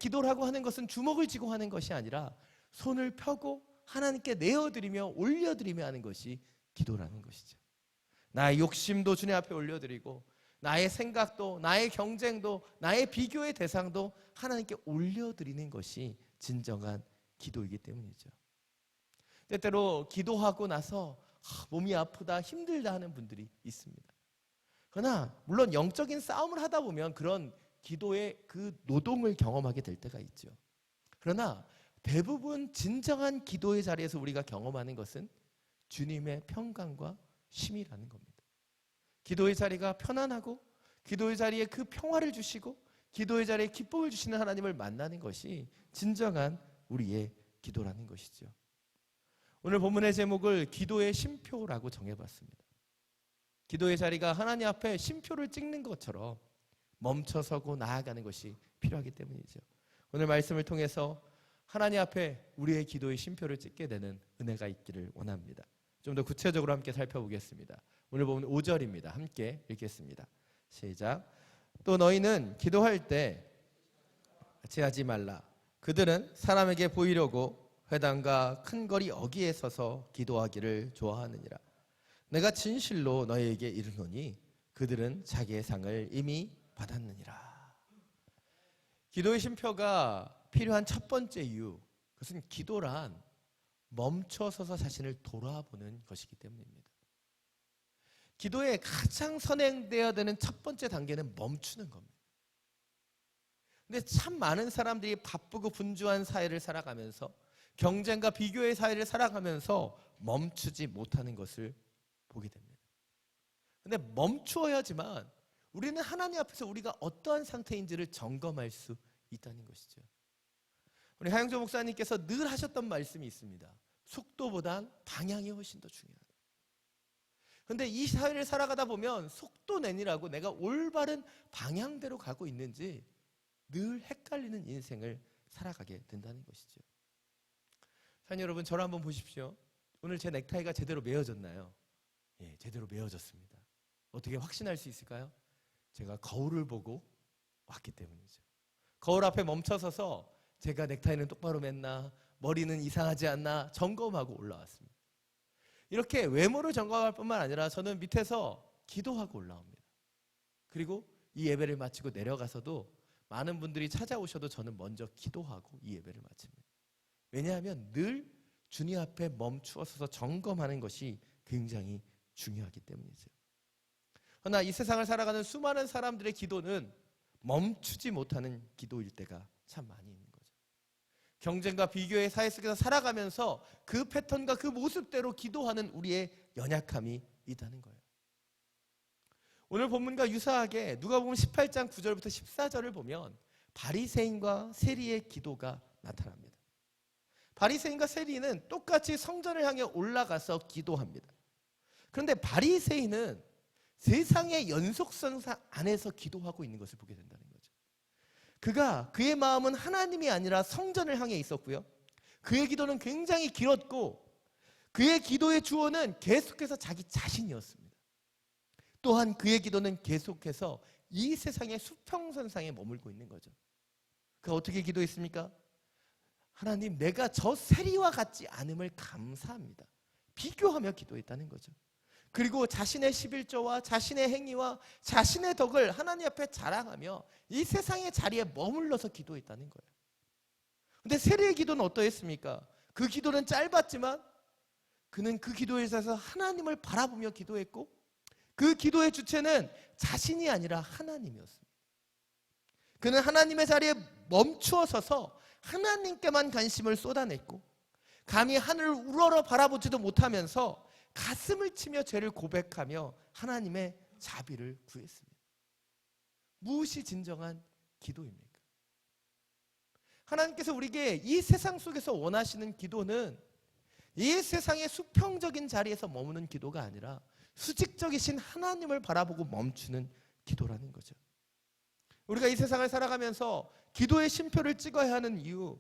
기도를 하고 하는 것은 주먹을 쥐고 하는 것이 아니라 손을 펴고 하나님께 내어드리며 올려드리며 하는 것이 기도라는 것이죠. 나의 욕심도 주님 앞에 올려드리고 나의 생각도, 나의 경쟁도, 나의 비교의 대상도 하나님께 올려드리는 것이 진정한 기도이기 때문이죠. 때때로 기도하고 나서 몸이 아프다, 힘들다 하는 분들이 있습니다. 그러나 물론 영적인 싸움을 하다 보면 그런 기도의 그 노동을 경험하게 될 때가 있죠. 그러나 대부분 진정한 기도의 자리에서 우리가 경험하는 것은 주님의 평강과 쉼이라는 겁니다. 기도의 자리가 편안하고 기도의 자리에 그 평화를 주시고 기도의 자리에 기쁨을 주시는 하나님을 만나는 것이 진정한 우리의 기도라는 것이죠. 오늘 본문의 제목을 기도의 쉼표라고 정해봤습니다. 기도의 자리가 하나님 앞에 쉼표를 찍는 것처럼 멈춰서고 나아가는 것이 필요하기 때문이죠. 오늘 말씀을 통해서 하나님 앞에 우리의 기도의 쉼표를 찍게 되는 은혜가 있기를 원합니다. 좀 더 구체적으로 함께 살펴보겠습니다. 오늘 보면 5절입니다. 함께 읽겠습니다. 시작. 또 너희는 기도할 때 같이 하지 말라. 그들은 사람에게 보이려고 회당과 큰 거리 어귀에 서서 기도하기를 좋아하느니라. 내가 진실로 너희에게 이르노니 그들은 자기의 상을 이미 받았느니라. 기도의 쉼표가 필요한 첫 번째 이유, 그것은 기도란 멈춰서서 자신을 돌아보는 것이기 때문입니다. 기도에 가장 선행되어야 되는 첫 번째 단계는 멈추는 겁니다. 근데 참 많은 사람들이 바쁘고 분주한 사회를 살아가면서 경쟁과 비교의 사회를 살아가면서 멈추지 못하는 것을 보게 됩니다. 근데 멈추어야지만 우리는 하나님 앞에서 우리가 어떠한 상태인지를 점검할 수 있다는 것이죠. 우리 하영조 목사님께서 늘 하셨던 말씀이 있습니다. 속도보단 방향이 훨씬 더 중요하다. 그런데 이 사회를 살아가다 보면 속도 내니라고 내가 올바른 방향대로 가고 있는지 늘 헷갈리는 인생을 살아가게 된다는 것이죠. 사랑하는 여러분, 저를 한번 보십시오. 오늘 제 넥타이가 제대로 매어졌나요? 예, 제대로 매어졌습니다. 어떻게 확신할 수 있을까요? 제가 거울을 보고 왔기 때문이죠. 거울 앞에 멈춰서서 제가 넥타이는 똑바로 맸나, 머리는 이상하지 않나 점검하고 올라왔습니다. 이렇게 외모를 점검할 뿐만 아니라 저는 밑에서 기도하고 올라옵니다. 그리고 이 예배를 마치고 내려가서도 많은 분들이 찾아오셔도 저는 먼저 기도하고 이 예배를 마칩니다. 왜냐하면 늘 주님 앞에 멈추어서 점검하는 것이 굉장히 중요하기 때문이죠. 그러나 이 세상을 살아가는 수많은 사람들의 기도는 멈추지 못하는 기도일 때가 참 많이 있는 거죠. 경쟁과 비교의 사회 속에서 살아가면서 그 패턴과 그 모습대로 기도하는 우리의 연약함이 있다는 거예요. 오늘 본문과 유사하게 누가복음 18장 9절부터 14절을 보면 바리새인과 세리의 기도가 나타납니다. 바리새인과 세리는 똑같이 성전을 향해 올라가서 기도합니다. 그런데 바리새인은 세상의 연속성 안에서 기도하고 있는 것을 보게 된다는 거죠. 그의 마음은 하나님이 아니라 성전을 향해 있었고요. 그의 기도는 굉장히 길었고 그의 기도의 주어는 계속해서 자기 자신이었습니다. 또한 그의 기도는 계속해서 이 세상의 수평선상에 머물고 있는 거죠. 그가 어떻게 기도했습니까? 하나님, 내가 저 세리와 같지 않음을 감사합니다. 비교하며 기도했다는 거죠. 그리고 자신의 11조와 자신의 행위와 자신의 덕을 하나님 앞에 자랑하며 이 세상의 자리에 머물러서 기도했다는 거예요. 그런데 세리의 기도는 어떠했습니까? 그 기도는 짧았지만 그는 그 기도에 있어서 하나님을 바라보며 기도했고 그 기도의 주체는 자신이 아니라 하나님이었습니다. 그는 하나님의 자리에 멈추어 서서 하나님께만 관심을 쏟아냈고 감히 하늘을 우러러 바라보지도 못하면서 가슴을 치며 죄를 고백하며 하나님의 자비를 구했습니다. 무엇이 진정한 기도입니까? 하나님께서 우리에게 이 세상 속에서 원하시는 기도는 이 세상의 수평적인 자리에서 머무는 기도가 아니라 수직적이신 하나님을 바라보고 멈추는 기도라는 거죠. 우리가 이 세상을 살아가면서 기도의 쉼표를 찍어야 하는 이유,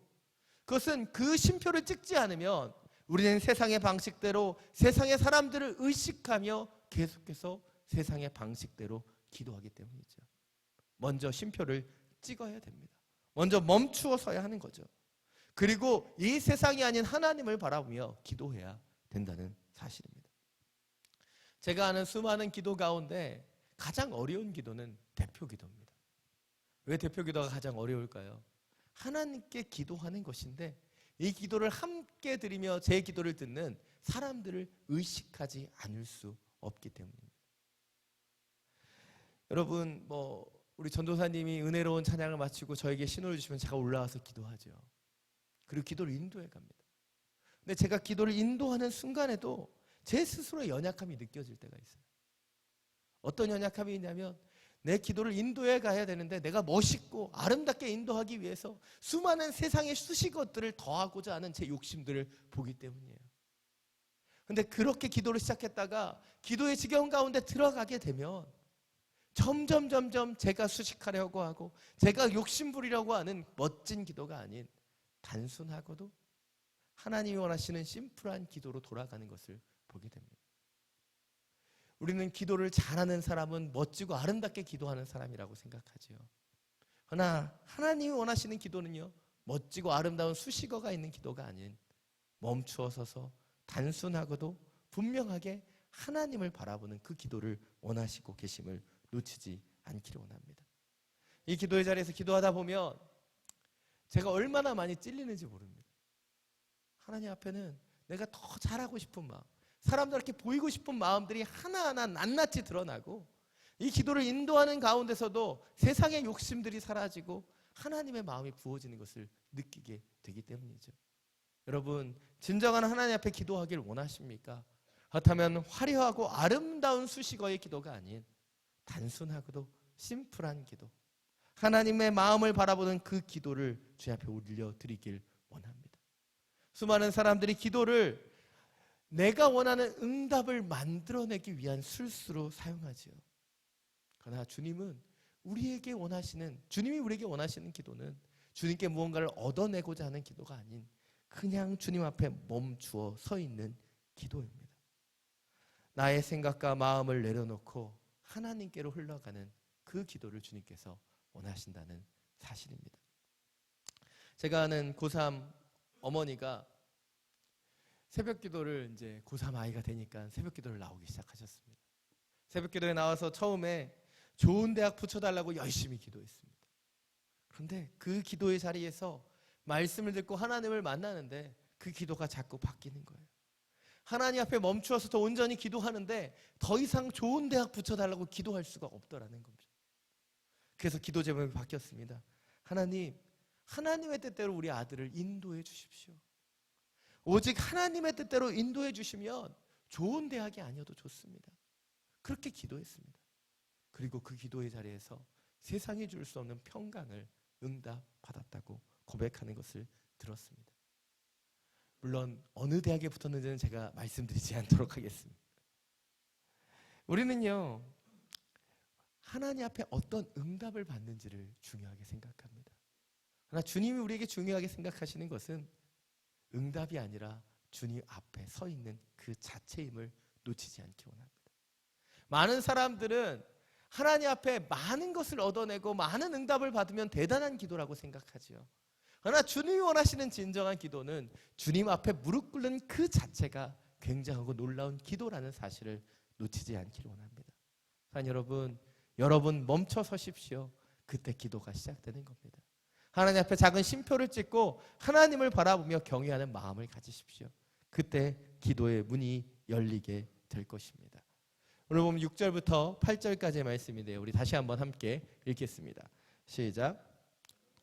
그것은 그 쉼표를 찍지 않으면 우리는 세상의 방식대로 세상의 사람들을 의식하며 계속해서 세상의 방식대로 기도하기 때문이죠. 먼저 쉼표를 찍어야 됩니다. 먼저 멈추어 서야 하는 거죠. 그리고 이 세상이 아닌 하나님을 바라보며 기도해야 된다는 사실입니다. 제가 아는 수많은 기도 가운데 가장 어려운 기도는 대표 기도입니다. 왜 대표 기도가 가장 어려울까요? 하나님께 기도하는 것인데 이 기도를 함께 드리며 제 기도를 듣는 사람들을 의식하지 않을 수 없기 때문입니다. 여러분, 우리 전도사님이 은혜로운 찬양을 마치고 저에게 신호를 주시면 제가 올라와서 기도하죠. 그리고 기도를 인도해 갑니다. 근데 제가 기도를 인도하는 순간에도 제 스스로의 연약함이 느껴질 때가 있어요. 어떤 연약함이 있냐면 내 기도를 인도해 가야 되는데 내가 멋있고 아름답게 인도하기 위해서 수많은 세상의 수식어들을 더하고자 하는 제 욕심들을 보기 때문이에요. 근데 그렇게 기도를 시작했다가 기도의 지경 가운데 들어가게 되면 점점 제가 수식하려고 하고 제가 욕심 부리려고 하는 멋진 기도가 아닌 단순하고도 하나님이 원하시는 심플한 기도로 돌아가는 것을 보게 됩니다. 우리는 기도를 잘하는 사람은 멋지고 아름답게 기도하는 사람이라고 생각하지요. 그러나 하나님이 원하시는 기도는요, 멋지고 아름다운 수식어가 있는 기도가 아닌 멈추어 서서 단순하고도 분명하게 하나님을 바라보는 그 기도를 원하시고 계심을 놓치지 않기를 원합니다. 이 기도의 자리에서 기도하다 보면 제가 얼마나 많이 찔리는지 모릅니다. 하나님 앞에는 내가 더 잘하고 싶은 마음, 사람들에게 보이고 싶은 마음들이 하나하나 낱낱이 드러나고 이 기도를 인도하는 가운데서도 세상의 욕심들이 사라지고 하나님의 마음이 부어지는 것을 느끼게 되기 때문이죠. 여러분, 진정한 하나님 앞에 기도하길 원하십니까? 그렇다면 화려하고 아름다운 수식어의 기도가 아닌 단순하고도 심플한 기도, 하나님의 마음을 바라보는 그 기도를 주님 앞에 올려드리길 원합니다. 수많은 사람들이 기도를 내가 원하는 응답을 만들어내기 위한 술수로 사용하지요. 그러나 주님이 우리에게 원하시는 기도는 주님께 무언가를 얻어내고자 하는 기도가 아닌 그냥 주님 앞에 멈추어 서 있는 기도입니다. 나의 생각과 마음을 내려놓고 하나님께로 흘러가는 그 기도를 주님께서 원하신다는 사실입니다. 제가 아는 고3 어머니가 새벽 기도를 이제 고3 아이가 되니까 새벽 기도를 나오기 시작하셨습니다. 새벽 기도에 나와서 처음에 좋은 대학 붙여달라고 열심히 기도했습니다. 그런데 그 기도의 자리에서 말씀을 듣고 하나님을 만나는데 그 기도가 자꾸 바뀌는 거예요. 하나님 앞에 멈추어서 더 온전히 기도하는데 더 이상 좋은 대학 붙여달라고 기도할 수가 없더라는 겁니다. 그래서 기도 제목이 바뀌었습니다. 하나님의 뜻대로 우리 아들을 인도해 주십시오. 오직 하나님의 뜻대로 인도해 주시면 좋은 대학이 아니어도 좋습니다. 그렇게 기도했습니다. 그리고 그 기도의 자리에서 세상이 줄 수 없는 평강을 응답받았다고 고백하는 것을 들었습니다. 물론 어느 대학에 붙었는지는 제가 말씀드리지 않도록 하겠습니다. 우리는요, 하나님 앞에 어떤 응답을 받는지를 중요하게 생각합니다. 그러나 주님이 우리에게 중요하게 생각하시는 것은 응답이 아니라 주님 앞에 서 있는 그 자체임을 놓치지 않기 원합니다. 많은 사람들은 하나님 앞에 많은 것을 얻어내고 많은 응답을 받으면 대단한 기도라고 생각하지요. 그러나 주님이 원하시는 진정한 기도는 주님 앞에 무릎 꿇는 그 자체가 굉장하고 놀라운 기도라는 사실을 놓치지 않기를 원합니다. 여러분 멈춰 서십시오. 그때 기도가 시작되는 겁니다. 하나님 앞에 작은 쉼표를 찍고 하나님을 바라보며 경외하는 마음을 가지십시오. 그때 기도의 문이 열리게 될 것입니다. 오늘 보면 6절부터 8절까지의 말씀인데요. 우리 다시 한번 함께 읽겠습니다. 시작.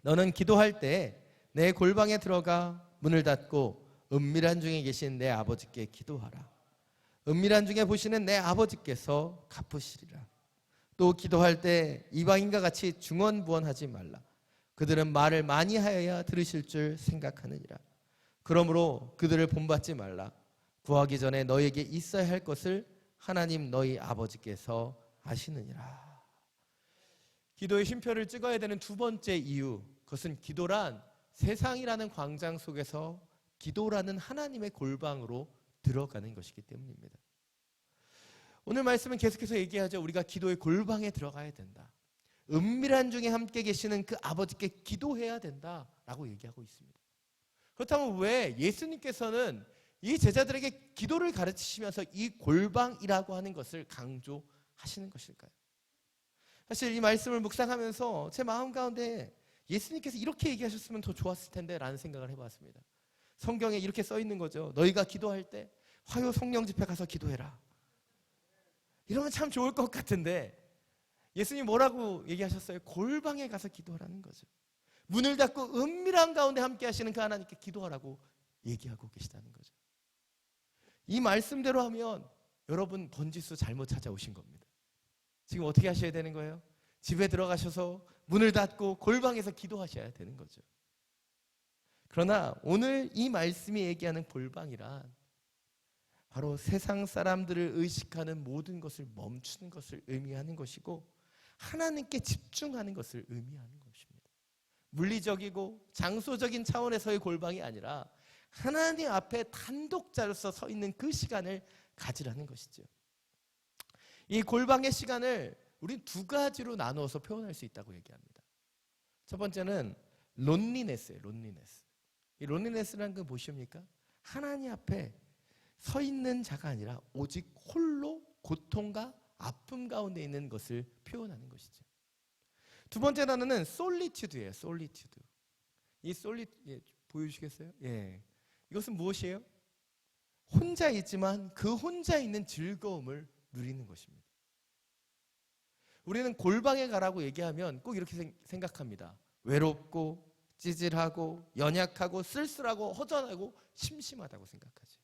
너는 기도할 때 내 골방에 들어가 문을 닫고 은밀한 중에 계신 내 아버지께 기도하라. 은밀한 중에 보시는 내 아버지께서 갚으시리라. 또 기도할 때 이방인과 같이 중언부언하지 말라. 그들은 말을 많이 하여야 들으실 줄 생각하느니라. 그러므로 그들을 본받지 말라. 구하기 전에 너에게 있어야 할 것을 하나님 너희 아버지께서 아시느니라. 기도의 쉼표를 찍어야 되는 두 번째 이유, 그것은 기도란 세상이라는 광장 속에서 기도라는 하나님의 골방으로 들어가는 것이기 때문입니다. 오늘 말씀은 계속해서 얘기하죠. 우리가 기도의 골방에 들어가야 된다. 은밀한 중에 함께 계시는 그 아버지께 기도해야 된다라고 얘기하고 있습니다. 그렇다면 왜 예수님께서는 이 제자들에게 기도를 가르치시면서 이 골방이라고 하는 것을 강조하시는 것일까요? 사실 이 말씀을 묵상하면서 제 마음 가운데 예수님께서 이렇게 얘기하셨으면 더 좋았을 텐데 라는 생각을 해봤습니다. 성경에 이렇게 써 있는 거죠. 너희가 기도할 때 화요 성령 집회 가서 기도해라. 이러면 참 좋을 것 같은데 예수님 뭐라고 얘기하셨어요? 골방에 가서 기도하라는 거죠. 문을 닫고 은밀한 가운데 함께 하시는 그 하나님께 기도하라고 얘기하고 계시다는 거죠. 이 말씀대로 하면 여러분 번지수 잘못 찾아오신 겁니다. 지금 어떻게 하셔야 되는 거예요? 집에 들어가셔서 문을 닫고 골방에서 기도하셔야 되는 거죠. 그러나 오늘 이 말씀이 얘기하는 골방이란 바로 세상 사람들을 의식하는 모든 것을 멈추는 것을 의미하는 것이고 하나님께 집중하는 것을 의미하는 것입니다. 물리적이고 장소적인 차원에서의 골방이 아니라 하나님 앞에 단독자로서 서 있는 그 시간을 가지라는 것이죠. 이 골방의 시간을 우린 두 가지로 나누어서 표현할 수 있다고 얘기합니다. 첫 번째는 론리네스예요. 론리네스. 이 론리네스라는 건 무엇입니까? 하나님 앞에 서 있는 자가 아니라 오직 홀로 고통과 아픔 가운데 있는 것을 표현하는 것이죠. 두 번째 단어는 솔리튜드예요. 솔리튜드. 이 보여주시겠어요? 예. 이것은 무엇이에요? 혼자 있지만 그 혼자 있는 즐거움을 누리는 것입니다. 우리는 골방에 가라고 얘기하면 꼭 이렇게 생각합니다. 외롭고 찌질하고 연약하고 쓸쓸하고 허전하고 심심하다고 생각하죠.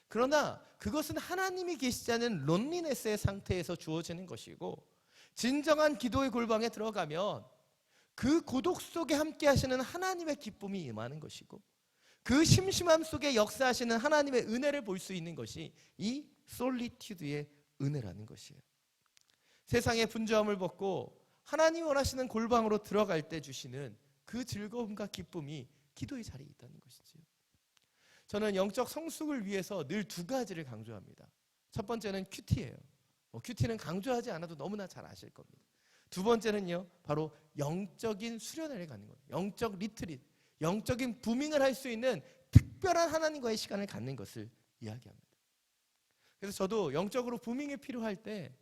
그러나 그것은 하나님이 계시지 않은 론리네스의 상태에서 주어지는 것이고 진정한 기도의 골방에 들어가면 그 고독 속에 함께 하시는 하나님의 기쁨이 임하는 것이고 그 심심함 속에 역사하시는 하나님의 은혜를 볼 수 있는 것이 이 솔리튜드의 은혜라는 것이에요. 세상의 분주함을 벗고 하나님 원하시는 골방으로 들어갈 때 주시는 그 즐거움과 기쁨이 기도의 자리에 있다는 것이지요. 저는 영적 성숙을 위해서 늘 두 가지를 강조합니다. 첫 번째는 큐티예요. 큐티는 강조하지 않아도 너무나 잘 아실 겁니다. 두 번째는요, 바로 영적인 수련회를 갖는 거예요. 영적 리트릿, 영적인 부밍을 할 수 있는 특별한 하나님과의 시간을 갖는 것을 이야기합니다. 그래서 저도 영적으로 부밍이 필요할 때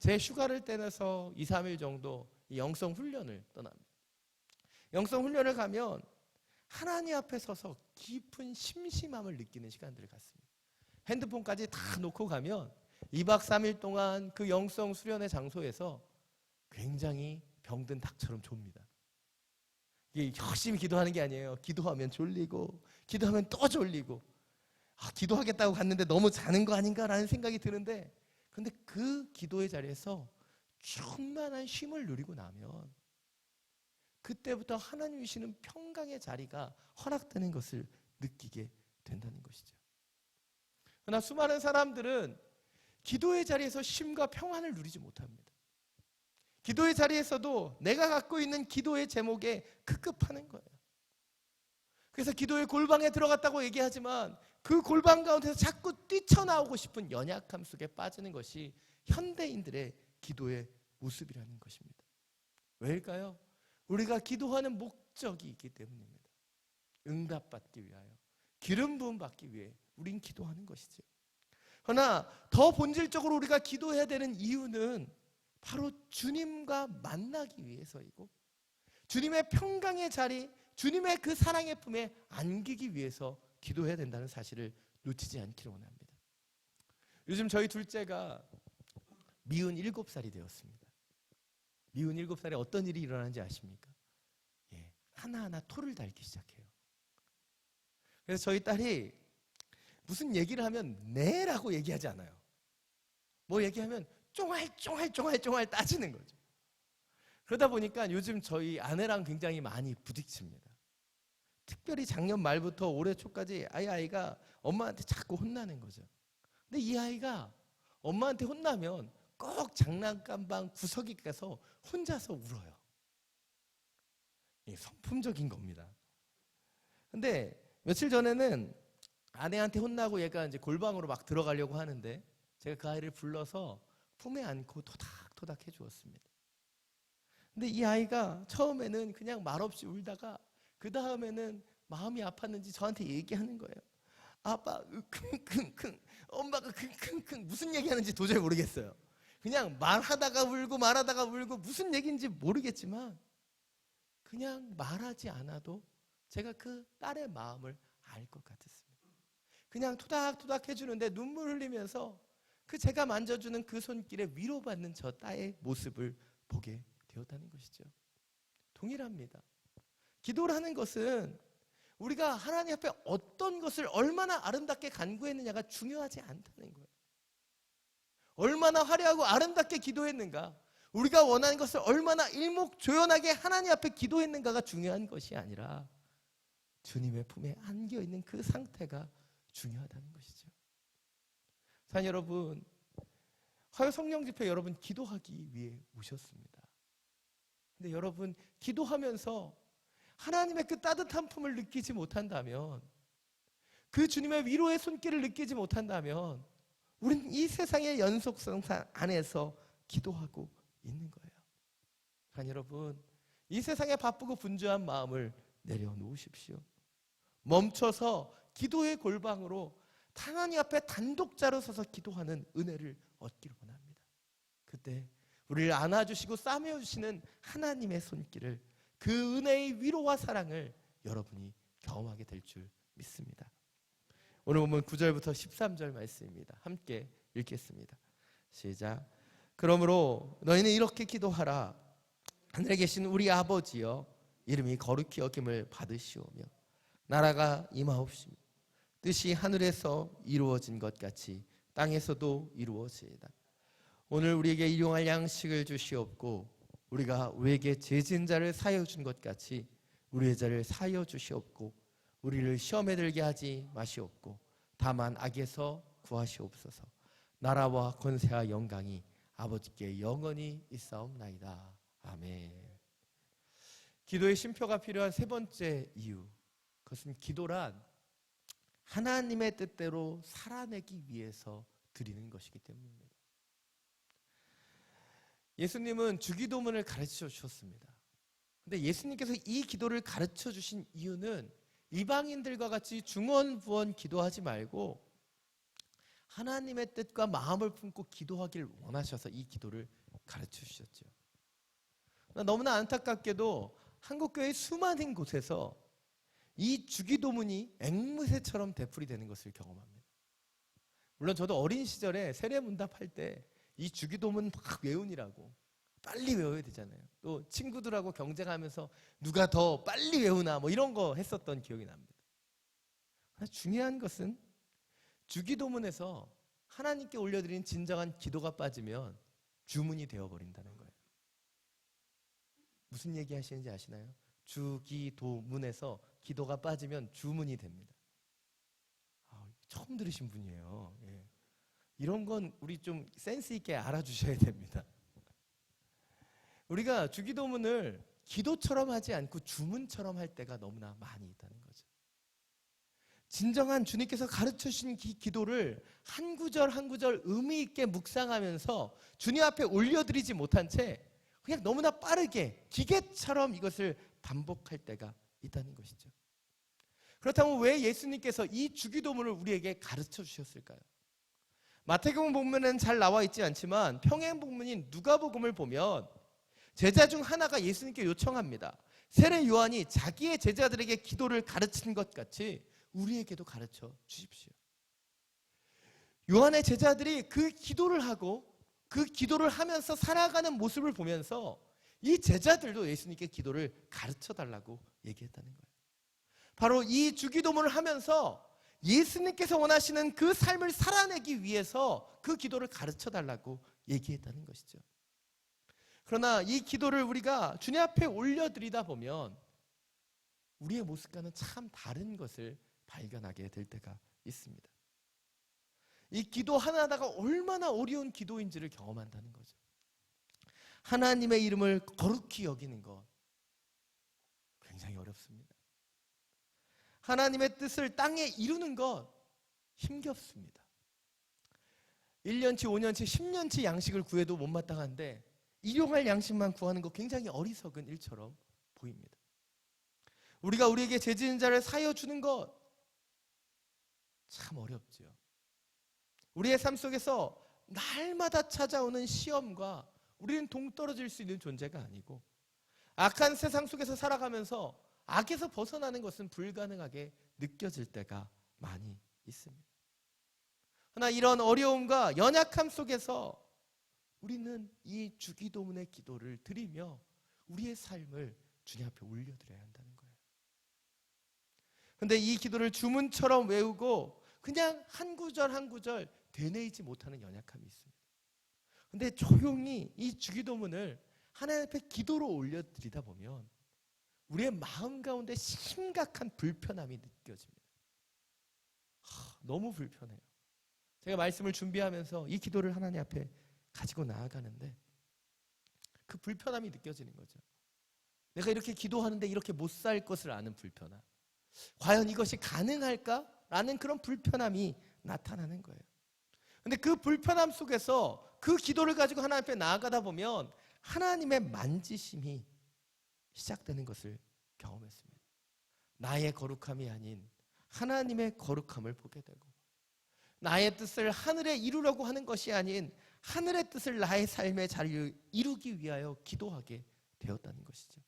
제 휴가를 떼내서 2, 3일 정도 이 영성 훈련을 떠납니다. 영성 훈련을 가면 하나님 앞에 서서 깊은 심심함을 느끼는 시간들을 갖습니다. 핸드폰까지 다 놓고 가면 2박 3일 동안 그 영성 수련의 장소에서 굉장히 병든 닭처럼 좁니다. 이게 열심히 기도하는 게 아니에요. 기도하면 졸리고 기도하면 또 졸리고 기도하겠다고 갔는데 너무 자는 거 아닌가라는 생각이 드는데 근데 그 기도의 자리에서 충만한 쉼을 누리고 나면 그때부터 하나님 주시는 평강의 자리가 허락되는 것을 느끼게 된다는 것이죠. 그러나 수많은 사람들은 기도의 자리에서 쉼과 평안을 누리지 못합니다. 기도의 자리에서도 내가 갖고 있는 기도의 제목에 급급하는 거예요. 그래서 기도의 골방에 들어갔다고 얘기하지만 그 골방 가운데서 자꾸 뛰쳐나오고 싶은 연약함 속에 빠지는 것이 현대인들의 기도의 모습이라는 것입니다. 왜일까요? 우리가 기도하는 목적이 있기 때문입니다. 응답받기 위하여, 기름 부음 받기 위해 우린 기도하는 것이죠. 그러나 더 본질적으로 우리가 기도해야 되는 이유는 바로 주님과 만나기 위해서이고 주님의 평강의 자리, 주님의 그 사랑의 품에 안기기 위해서 기도해야 된다는 사실을 놓치지 않기를 원합니다. 요즘 저희 둘째가 미운 7살이 되었습니다. 미운 7살에 어떤 일이 일어나는지 아십니까? 하나하나 토를 달기 시작해요. 그래서 저희 딸이 무슨 얘기를 하면 네라고 얘기하지 않아요. 뭐 얘기하면 쫑알쫑알 따지는 거죠. 그러다 보니까 요즘 저희 아내랑 굉장히 많이 부딪힙니다. 특별히 작년 말부터 올해 초까지 아이가 엄마한테 자꾸 혼나는 거죠. 근데 이 아이가 엄마한테 혼나면 꼭 장난감방 구석에 가서 혼자서 울어요. 성품적인 겁니다. 근데 며칠 전에는 아내한테 혼나고 얘가 이제 골방으로 막 들어가려고 하는데 제가 그 아이를 불러서 품에 안고 토닥토닥 해주었습니다. 근데 이 아이가 처음에는 그냥 말없이 울다가 그 다음에는 마음이 아팠는지 저한테 얘기하는 거예요. 아빠 킁킁킁, 엄마가 킁킁킁, 무슨 얘기하는지 도저히 모르겠어요. 그냥 말하다가 울고 무슨 얘기인지 모르겠지만 그냥 말하지 않아도 제가 그 딸의 마음을 알 것 같았습니다. 그냥 토닥토닥 해주는데 눈물 흘리면서 그 제가 만져주는 그 손길에 위로받는 저 딸의 모습을 보게 되었다는 것이죠. 동일합니다. 기도를 하는 것은 우리가 하나님 앞에 어떤 것을 얼마나 아름답게 간구했느냐가 중요하지 않다는 거예요. 얼마나 화려하고 아름답게 기도했는가, 우리가 원하는 것을 얼마나 일목조연하게 하나님 앞에 기도했는가가 중요한 것이 아니라 주님의 품에 안겨있는 그 상태가 중요하다는 것이죠. 사랑 여러분, 화요 성령 집회 여러분 기도하기 위해 오셨습니다. 근데 여러분 기도하면서 하나님의 그 따뜻한 품을 느끼지 못한다면, 그 주님의 위로의 손길을 느끼지 못한다면 우리는 이 세상의 연속성 안에서 기도하고 있는 거예요. 사랑 여러분, 이 세상의 바쁘고 분주한 마음을 내려놓으십시오. 멈춰서 기도의 골방으로 하나님 앞에 단독자로 서서 기도하는 은혜를 얻기를 원합니다. 그때 우리를 안아주시고 싸매주시는 하나님의 손길을, 그 은혜의 위로와 사랑을 여러분이 경험하게 될 줄 믿습니다. 오늘 보면 9절부터 13절 말씀입니다. 함께 읽겠습니다. 시작. 그러므로 너희는 이렇게 기도하라. 하늘에 계신 우리 아버지여, 이름이 거룩히 여김을 받으시오며 나라가 임하옵시며 뜻이 하늘에서 이루어진 것 같이 땅에서도 이루어지이다. 오늘 우리에게 일용할 양식을 주시옵고 우리가 우리에게 죄진 자를 사하여 준 것 같이 우리의 자를 사하여 주시옵고 우리를 시험에 들게 하지 마시옵고 다만 악에서 구하시옵소서. 나라와 권세와 영광이 아버지께 영원히 있사옵나이다. 아멘. 기도의 쉼표가 필요한 세 번째 이유, 그것은 기도란 하나님의 뜻대로 살아내기 위해서 드리는 것이기 때문입니다. 예수님은 주기도문을 가르쳐 주셨습니다. 근데 예수님께서 이 기도를 가르쳐 주신 이유는 이방인들과 같이 중언부언 기도하지 말고 하나님의 뜻과 마음을 품고 기도하길 원하셔서 이 기도를 가르쳐 주셨죠. 너무나 안타깝게도 한국교회 수많은 곳에서 이 주기도문이 앵무새처럼 되풀이되는 것을 경험합니다. 물론 저도 어린 시절에 세례문답할 때 이 주기도문 막 외우니라고 빨리 외워야 되잖아요. 또 친구들하고 경쟁하면서 누가 더 빨리 외우나 뭐 이런 거 했었던 기억이 납니다. 중요한 것은 주기도문에서 하나님께 올려드린 진정한 기도가 빠지면 주문이 되어버린다는 거예요. 무슨 얘기 하시는지 아시나요? 주기도문에서 기도가 빠지면 주문이 됩니다. 처음 들으신 분이에요. 예. 이런 건 우리 좀 센스 있게 알아주셔야 됩니다. 우리가 주기도문을 기도처럼 하지 않고 주문처럼 할 때가 너무나 많이 있다는 거죠. 진정한 주님께서 가르쳐 주신 기도를 한 구절 한 구절 의미 있게 묵상하면서 주님 앞에 올려드리지 못한 채 그냥 너무나 빠르게 기계처럼 이것을 반복할 때가 있다는 것이죠. 그렇다면 왜 예수님께서 이 주기도문을 우리에게 가르쳐 주셨을까요? 마태복음 본문에는 잘 나와 있지 않지만 평행 본문인 누가복음을 보면 제자 중 하나가 예수님께 요청합니다. 세례 요한이 자기의 제자들에게 기도를 가르친 것 같이 우리에게도 가르쳐 주십시오. 요한의 제자들이 그 기도를 하고 그 기도를 하면서 살아가는 모습을 보면서 이 제자들도 예수님께 기도를 가르쳐 달라고 얘기했다는 거예요. 바로 이 주기도문을 하면서 예수님께서 원하시는 그 삶을 살아내기 위해서 그 기도를 가르쳐 달라고 얘기했다는 것이죠. 그러나 이 기도를 우리가 주님 앞에 올려드리다 보면 우리의 모습과는 참 다른 것을 발견하게 될 때가 있습니다. 이 기도 하나하나가 얼마나 어려운 기도인지를 경험한다는 거죠. 하나님의 이름을 거룩히 여기는 것 굉장히 어렵습니다. 하나님의 뜻을 땅에 이루는 것 힘겹습니다. 1년치, 5년치, 10년치 양식을 구해도 못마땅한데 일용할 양식만 구하는 것 굉장히 어리석은 일처럼 보입니다. 우리가 우리에게 죄지은 자를 사하여 주는 것 참 어렵죠. 우리의 삶 속에서 날마다 찾아오는 시험과 우리는 동떨어질 수 있는 존재가 아니고 악한 세상 속에서 살아가면서 악에서 벗어나는 것은 불가능하게 느껴질 때가 많이 있습니다. 그러나 이런 어려움과 연약함 속에서 우리는 이 주기도문의 기도를 드리며 우리의 삶을 주님 앞에 올려드려야 한다는 거예요. 그런데 이 기도를 주문처럼 외우고 그냥 한 구절 한 구절 되뇌이지 못하는 연약함이 있습니다. 그런데 조용히 이 주기도문을 하나님 앞에 기도로 올려드리다 보면 우리의 마음 가운데 심각한 불편함이 느껴집니다. 너무 불편해요. 제가 말씀을 준비하면서 이 기도를 하나님 앞에 가지고 나아가는데 그 불편함이 느껴지는 거죠. 내가 이렇게 기도하는데 이렇게 못 살 것을 아는 불편함. 과연 이것이 가능할까? 라는 그런 불편함이 나타나는 거예요. 근데 그 불편함 속에서 그 기도를 가지고 하나님 앞에 나아가다 보면 하나님의 만지심이 시작되는 것을 경험했습니다. 나의 거룩함이 아닌 하나님의 거룩함을 보게 되고 나의 뜻을 하늘에 이루려고 하는 것이 아닌 하늘의 뜻을 나의 삶의 자리를 이루기 위하여 기도하게 되었다는 것이죠.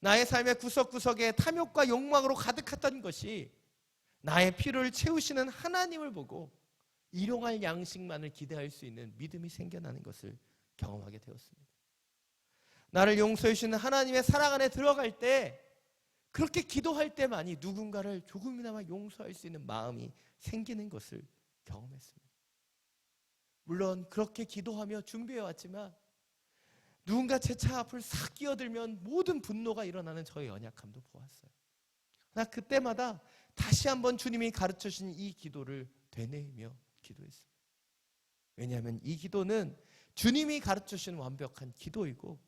나의 삶의 구석구석에 탐욕과 욕망으로 가득했던 것이 나의 필요를 채우시는 하나님을 보고 일용할 양식만을 기대할 수 있는 믿음이 생겨나는 것을 경험하게 되었습니다. 나를 용서해 주시는 하나님의 사랑 안에 들어갈 때 그렇게 기도할 때만이 누군가를 조금이나마 용서할 수 있는 마음이 생기는 것을 경험했습니다. 물론 그렇게 기도하며 준비해왔지만 누군가 제 차 앞을 싹 끼어들면 모든 분노가 일어나는 저의 연약함도 보았어요. 나 그때마다 다시 한번 주님이 가르쳐주신 이 기도를 되뇌이며 기도했습니다. 왜냐하면 이 기도는 주님이 가르쳐주신 완벽한 기도이고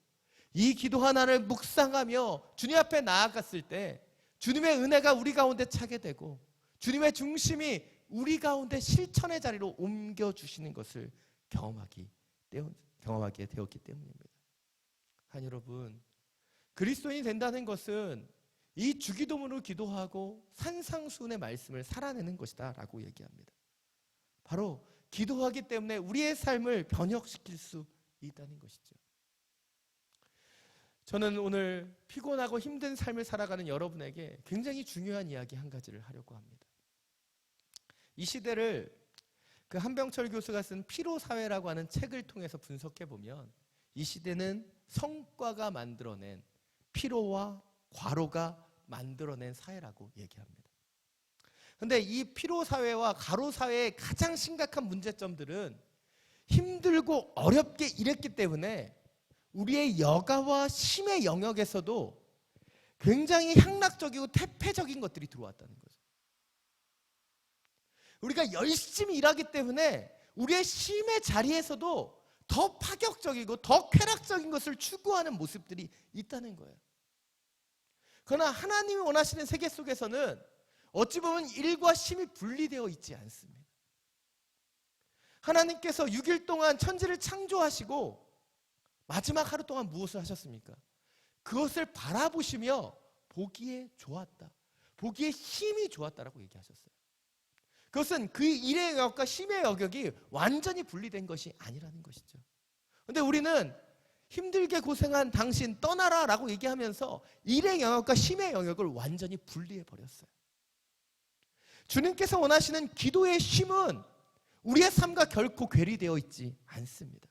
이 기도 하나를 묵상하며 주님 앞에 나아갔을 때 주님의 은혜가 우리 가운데 차게 되고 주님의 중심이 우리 가운데 실천의 자리로 옮겨주시는 것을 경험하게 되었기 때문입니다. 한 여러분, 그리스도인이 된다는 것은 이 주기도문으로 기도하고 산상수훈의 말씀을 살아내는 것이다 라고 얘기합니다. 바로 기도하기 때문에 우리의 삶을 변혁시킬 수 있다는 것이죠. 저는 오늘 피곤하고 힘든 삶을 살아가는 여러분에게 굉장히 중요한 이야기 한 가지를 하려고 합니다. 이 시대를 그 한병철 교수가 쓴 피로사회라고 하는 책을 통해서 분석해 보면 이 시대는 성과가 만들어낸 피로와 과로가 만들어낸 사회라고 얘기합니다. 그런데 이 피로사회와 과로사회의 가장 심각한 문제점들은 힘들고 어렵게 일했기 때문에 우리의 여가와 심의 영역에서도 굉장히 향락적이고 태폐적인 것들이 들어왔다는 거죠. 우리가 열심히 일하기 때문에 우리의 심의 자리에서도 더 파격적이고 더 쾌락적인 것을 추구하는 모습들이 있다는 거예요. 그러나 하나님이 원하시는 세계 속에서는 어찌 보면 일과 심이 분리되어 있지 않습니다. 하나님께서 6일 동안 천지를 창조하시고 마지막 하루 동안 무엇을 하셨습니까? 그것을 바라보시며 보기에 좋았다. 보기에 힘이 좋았다라고 얘기하셨어요. 그것은 그 일의 영역과 심의 영역이 완전히 분리된 것이 아니라는 것이죠. 그런데 우리는 힘들게 고생한 당신 떠나라 라고 얘기하면서 일의 영역과 심의 영역을 완전히 분리해 버렸어요. 주님께서 원하시는 기도의 쉼은 우리의 삶과 결코 괴리되어 있지 않습니다.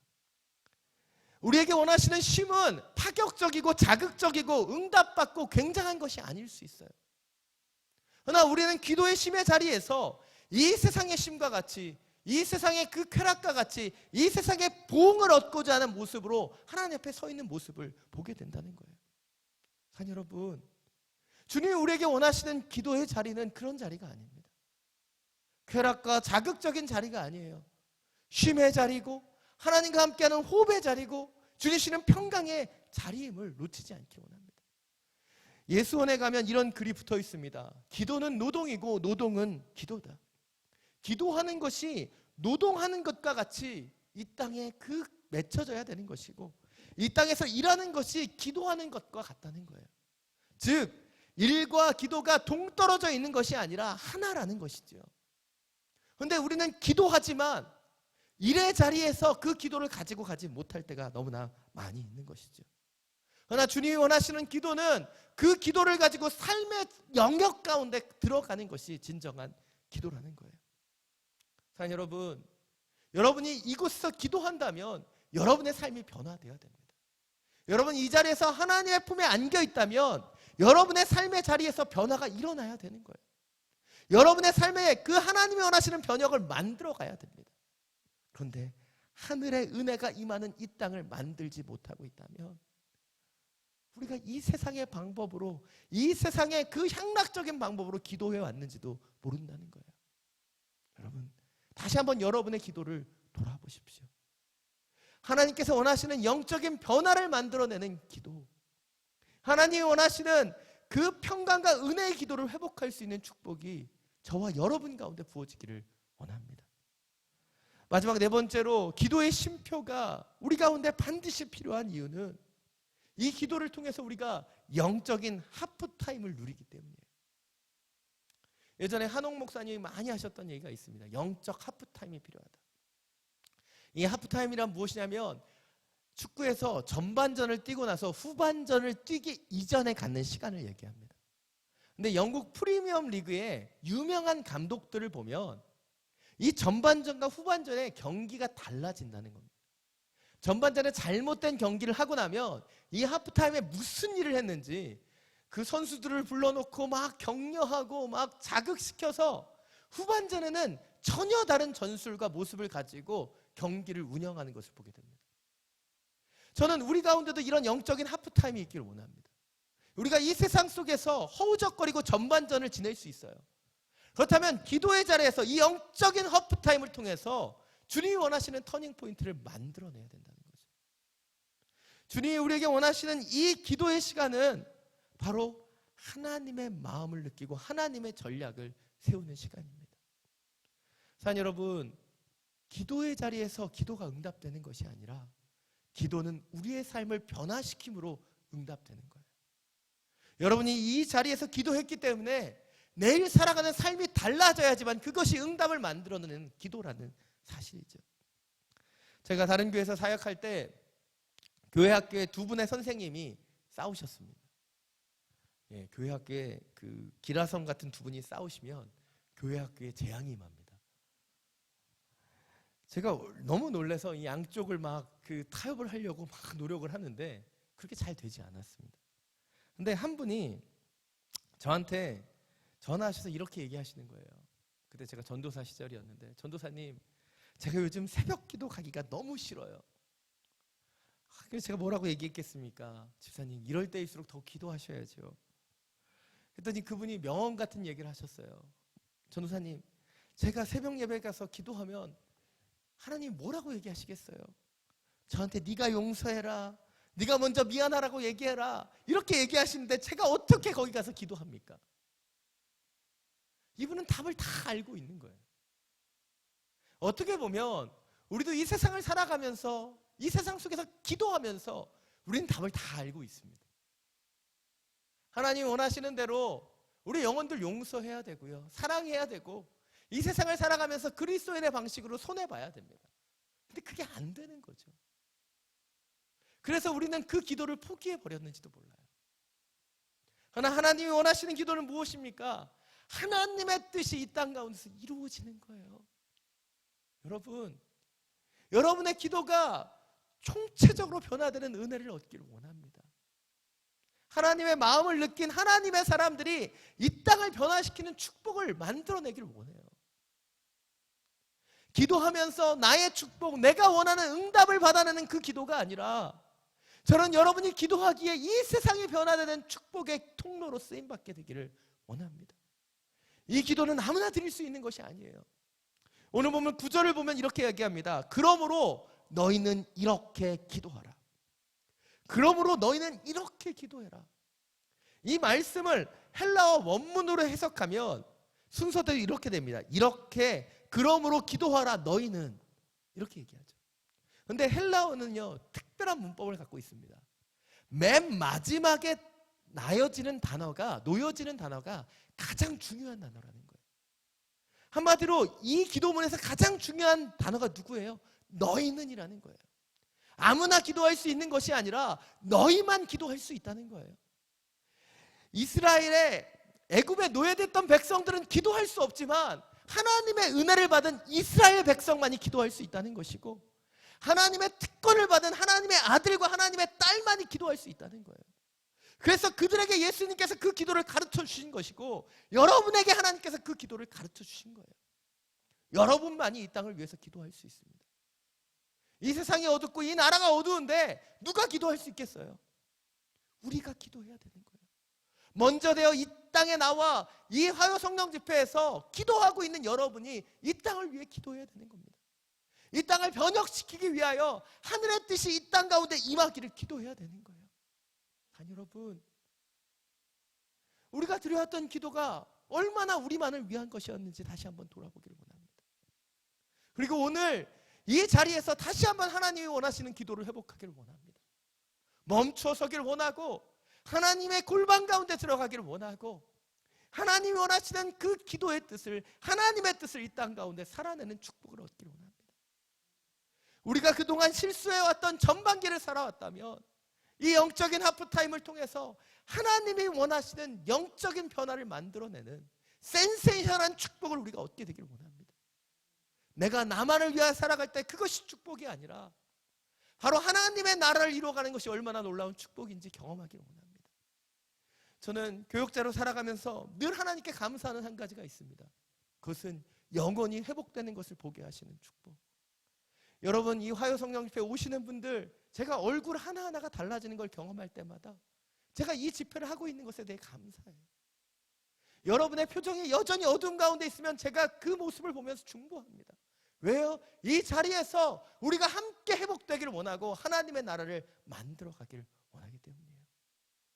우리에게 원하시는 쉼은 파격적이고 자극적이고 응답받고 굉장한 것이 아닐 수 있어요. 그러나 우리는 기도의 쉼의 자리에서 이 세상의 쉼과 같이, 이 세상의 그 쾌락과 같이, 이 세상의 보응을 얻고자 하는 모습으로 하나님 앞에 서 있는 모습을 보게 된다는 거예요. 사랑하는 여러분, 주님이 우리에게 원하시는 기도의 자리는 그런 자리가 아닙니다. 쾌락과 자극적인 자리가 아니에요. 쉼의 자리고 하나님과 함께하는 호흡의 자리고 주님이시는 평강의 자리임을 놓치지 않기 원합니다. 예수원에 가면 이런 글이 붙어 있습니다. 기도는 노동이고 노동은 기도다. 기도하는 것이 노동하는 것과 같이 이 땅에 맺혀져야 되는 것이고, 이 땅에서 일하는 것이 기도하는 것과 같다는 거예요. 즉 일과 기도가 동떨어져 있는 것이 아니라 하나라는 것이죠. 그런데 우리는 기도하지만 일의 자리에서 그 기도를 가지고 가지 못할 때가 너무나 많이 있는 것이죠. 그러나 주님이 원하시는 기도는 그 기도를 가지고 삶의 영역 가운데 들어가는 것이 진정한 기도라는 거예요. 사랑하는 여러분, 여러분이 이곳에서 기도한다면 여러분의 삶이 변화되어야 됩니다. 여러분이 이 자리에서 하나님의 품에 안겨 있다면 여러분의 삶의 자리에서 변화가 일어나야 되는 거예요. 여러분의 삶에 그 하나님이 원하시는 변혁을 만들어 가야 됩니다. 그런데 하늘의 은혜가 임하는 이 땅을 만들지 못하고 있다면 우리가 이 세상의 방법으로, 이 세상의 그 향락적인 방법으로 기도해 왔는지도 모른다는 거예요. 여러분, 다시 한번 여러분의 기도를 돌아보십시오. 하나님께서 원하시는 영적인 변화를 만들어내는 기도, 하나님이 원하시는 그 평강과 은혜의 기도를 회복할 수 있는 축복이 저와 여러분 가운데 부어지기를 원합니다. 마지막 네 번째로, 기도의 쉼표가 우리 가운데 반드시 필요한 이유는 이 기도를 통해서 우리가 영적인 하프타임을 누리기 때문이에요. 예전에 한옥 목사님이 많이 하셨던 얘기가 있습니다. 영적 하프타임이 필요하다. 이 하프타임이란 무엇이냐면 축구에서 전반전을 뛰고 나서 후반전을 뛰기 이전에 갖는 시간을 얘기합니다. 근데 영국 프리미엄 리그의 유명한 감독들을 보면 이 전반전과 후반전의 경기가 달라진다는 겁니다. 전반전에 잘못된 경기를 하고 나면 이 하프타임에 무슨 일을 했는지 그 선수들을 불러놓고 막 격려하고 막 자극시켜서 후반전에는 전혀 다른 전술과 모습을 가지고 경기를 운영하는 것을 보게 됩니다. 저는 우리 가운데도 이런 영적인 하프타임이 있기를 원합니다. 우리가 이 세상 속에서 허우적거리고 전반전을 지낼 수 있어요. 그렇다면 기도의 자리에서 이 영적인 하프타임을 통해서 주님이 원하시는 터닝포인트를 만들어내야 된다는 거죠. 주님이 우리에게 원하시는 이 기도의 시간은 바로 하나님의 마음을 느끼고 하나님의 전략을 세우는 시간입니다. 사랑하는 여러분, 기도의 자리에서 기도가 응답되는 것이 아니라 기도는 우리의 삶을 변화시킴으로 응답되는 거예요. 여러분이 이 자리에서 기도했기 때문에 내일 살아가는 삶이 달라져야지만 그것이 응답을 만들어내는 기도라는 사실이죠. 제가 다른 교회에서 사역할 때 교회 학교에 두 분의 선생님이 싸우셨습니다. 예, 교회 학교에 그 기라성 같은 두 분이 싸우시면 교회 학교에 재앙이 임합니다. 제가 너무 놀라서 이 양쪽을 막 그 타협을 하려고 막 노력을 하는데 그렇게 잘 되지 않았습니다. 근데 한 분이 저한테 전화하셔서 이렇게 얘기하시는 거예요. 그때 제가 전도사 시절이었는데, 전도사님, 제가 요즘 새벽 기도 가기가 너무 싫어요. 그래서 제가 뭐라고 얘기했겠습니까? 집사님, 이럴 때일수록 더 기도하셔야죠. 그랬더니 그분이 명언 같은 얘기를 하셨어요. 전도사님, 제가 새벽 예배 가서 기도하면 하나님 뭐라고 얘기하시겠어요? 저한테 네가 용서해라, 네가 먼저 미안하라고 얘기해라, 이렇게 얘기하시는데 제가 어떻게 거기 가서 기도합니까? 이분은 답을 다 알고 있는 거예요. 어떻게 보면 우리도 이 세상을 살아가면서 이 세상 속에서 기도하면서 우리는 답을 다 알고 있습니다. 하나님이 원하시는 대로 우리 영혼들 용서해야 되고요, 사랑해야 되고, 이 세상을 살아가면서 그리스도인의 방식으로 손해봐야 됩니다. 근데 그게 안 되는 거죠. 그래서 우리는 그 기도를 포기해버렸는지도 몰라요. 그러나 하나님이 원하시는 기도는 무엇입니까? 하나님의 뜻이 이 땅 가운데서 이루어지는 거예요. 여러분, 여러분의 기도가 총체적으로 변화되는 은혜를 얻기를 원합니다. 하나님의 마음을 느낀 하나님의 사람들이 이 땅을 변화시키는 축복을 만들어내기를 원해요. 기도하면서 나의 축복, 내가 원하는 응답을 받아내는 그 기도가 아니라 저는 여러분이 기도하기에 이 세상이 변화되는 축복의 통로로 쓰임받게 되기를 원합니다. 이 기도는 아무나 드릴 수 있는 것이 아니에요. 오늘 보면 9절을 보면 이렇게 얘기합니다. 그러므로 너희는 이렇게 기도하라. 그러므로 너희는 이렇게 기도해라. 이 말씀을 헬라어 원문으로 해석하면 순서대로 이렇게 됩니다. 이렇게 그러므로 기도하라 너희는 이렇게 얘기하죠. 근데 헬라어는요 특별한 문법을 갖고 있습니다. 맨 마지막에 놓여지는 단어가 가장 중요한 단어라는 거예요. 한마디로 이 기도문에서 가장 중요한 단어가 누구예요? 너희는이라는 거예요. 아무나 기도할 수 있는 것이 아니라 너희만 기도할 수 있다는 거예요. 이스라엘의 애굽에 노예됐던 백성들은 기도할 수 없지만 하나님의 은혜를 받은 이스라엘 백성만이 기도할 수 있다는 것이고, 하나님의 특권을 받은 하나님의 아들과 하나님의 딸만이 기도할 수 있다는 거예요. 그래서 그들에게 예수님께서 그 기도를 가르쳐 주신 것이고, 여러분에게 하나님께서 그 기도를 가르쳐 주신 거예요. 여러분만이 이 땅을 위해서 기도할 수 있습니다. 이 세상이 어둡고 이 나라가 어두운데 누가 기도할 수 있겠어요? 우리가 기도해야 되는 거예요. 먼저 되어 이 땅에 나와 이 화요 성령 집회에서 기도하고 있는 여러분이 이 땅을 위해 기도해야 되는 겁니다. 이 땅을 변혁시키기 위하여 하늘의 뜻이 이 땅 가운데 임하기를 기도해야 되는 거예요. 아니 여러분, 우리가 드려왔던 기도가 얼마나 우리만을 위한 것이었는지 다시 한번 돌아보기를 원합니다. 그리고 오늘 이 자리에서 다시 한번 하나님이 원하시는 기도를 회복하기를 원합니다. 멈춰서기를 원하고 하나님의 골방 가운데 들어가기를 원하고 하나님이 원하시는 그 기도의 뜻을, 하나님의 뜻을 이 땅 가운데 살아내는 축복을 얻기를 원합니다. 우리가 그동안 실수해왔던 전반기를 살아왔다면 이 영적인 하프타임을 통해서 하나님이 원하시는 영적인 변화를 만들어내는 센세이션한 축복을 우리가 얻게 되기를 원합니다. 내가 나만을 위하여 살아갈 때 그것이 축복이 아니라 바로 하나님의 나라를 이루어가는 것이 얼마나 놀라운 축복인지 경험하기를 원합니다. 저는 교육자로 살아가면서 늘 하나님께 감사하는 한 가지가 있습니다. 그것은 영혼이 회복되는 것을 보게 하시는 축복. 여러분, 이 화요 성령 집회 오시는 분들, 제가 얼굴 하나하나가 달라지는 걸 경험할 때마다 제가 이 집회를 하고 있는 것에 대해 감사해요. 여러분의 표정이 여전히 어두운 가운데 있으면 제가 그 모습을 보면서 중보합니다. 왜요? 이 자리에서 우리가 함께 회복되기를 원하고 하나님의 나라를 만들어가기를 원하기 때문이에요.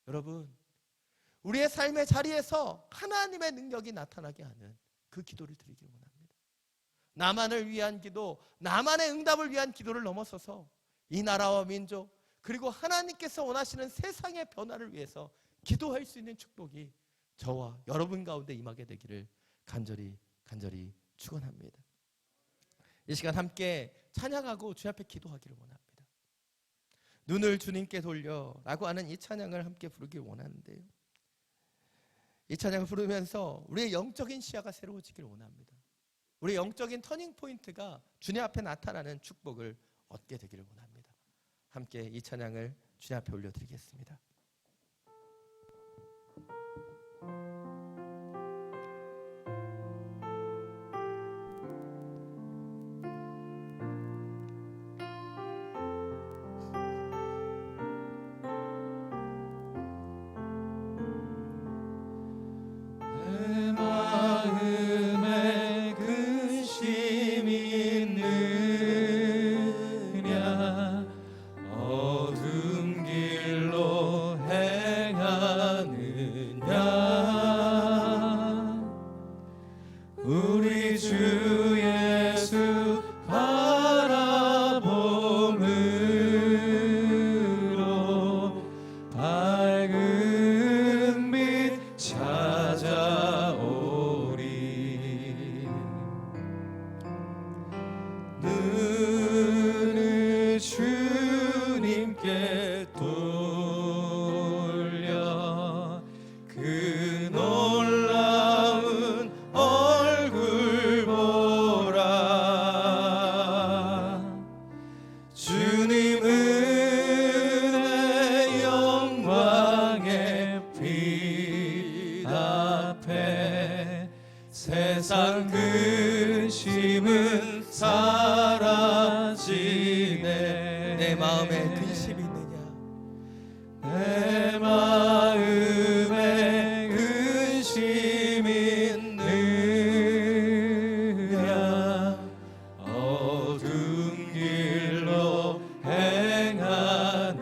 여러분, 우리의 삶의 자리에서 하나님의 능력이 나타나게 하는 그 기도를 드리기를 원합니다. 나만을 위한 기도, 나만의 응답을 위한 기도를 넘어서서 이 나라와 민족, 그리고 하나님께서 원하시는 세상의 변화를 위해서 기도할 수 있는 축복이 저와 여러분 가운데 임하게 되기를 간절히 축원합니다. 이 시간 함께 찬양하고 주 앞에 기도하기를 원합니다. 눈을 주님께 돌려라고 하는 이 찬양을 함께 부르길 원하는데요, 이 찬양을 부르면서 우리의 영적인 시야가 새로워지기를 원합니다. 우리의 영적인 터닝 포인트가 주님 앞에 나타나는 축복을 얻게 되기를 원합니다. 함께 이 찬양을 주님 앞에 올려드리겠습니다. 그 놀라운 얼굴 보라. 근심은 사라지네. 내 마음에 근심이 있느냐? 내 마음에 근심이 있느냐? 어두운 길로 행하느냐?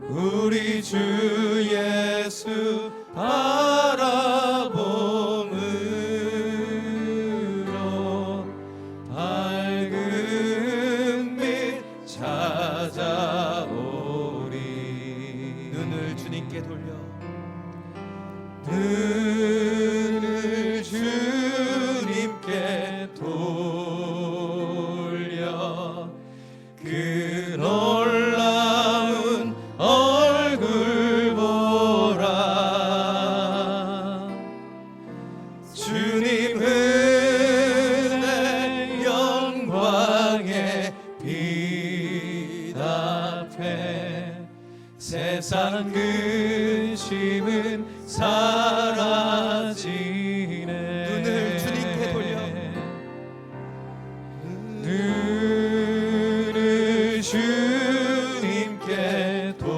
우리 주 예수 바라봄으로 밝은 빛 찾아오리. 눈을 주님께 돌려 눈을 주님께 돌려 그 놀라운 얼굴 보라. 주님 은혜 영광의 빛 앞에 세상 근심은 사라지네. 눈을 주님께 돌려 눈을 주님께 돌려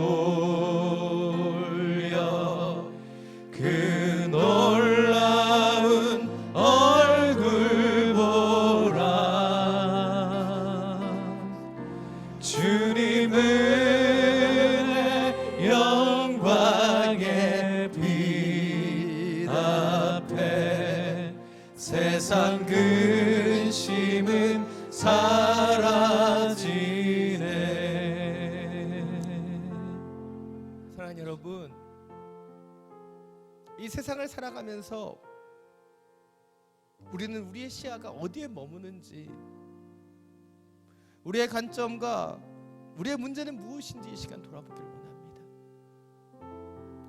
그 놀라운 얼굴 보라. 주님 은혜 영광의 빛 앞에 세상 근심은 사라지네. 사랑하는 여러분, 이 세상을 살아가면서 우리는 우리의 시야가 어디에 머무는지, 우리의 관점과 우리의 문제는 무엇인지 이 시간 돌아보기를 원합니다.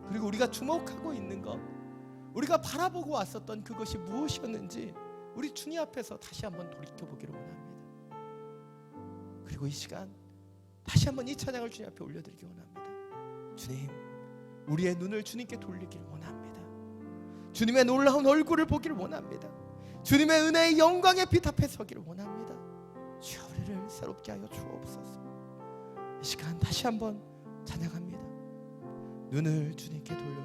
그리고 우리가 주목하고 있는 것, 우리가 바라보고 왔었던 그것이 무엇이었는지 우리 주님 앞에서 다시 한번 돌이켜보기를 원합니다. 그리고 이 시간 다시 한번 이 찬양을 주님 앞에 올려드리기 원합니다. 주님, 우리의 눈을 주님께 돌리기를 원합니다. 주님의 놀라운 얼굴을 보기를 원합니다. 주님의 은혜의 영광의 빛 앞에 서기를 원합니다. 주여, 우리를 새롭게 하여 주옵소서. 이 시간 다시 한번 찬양합니다. 눈을 주님께 돌려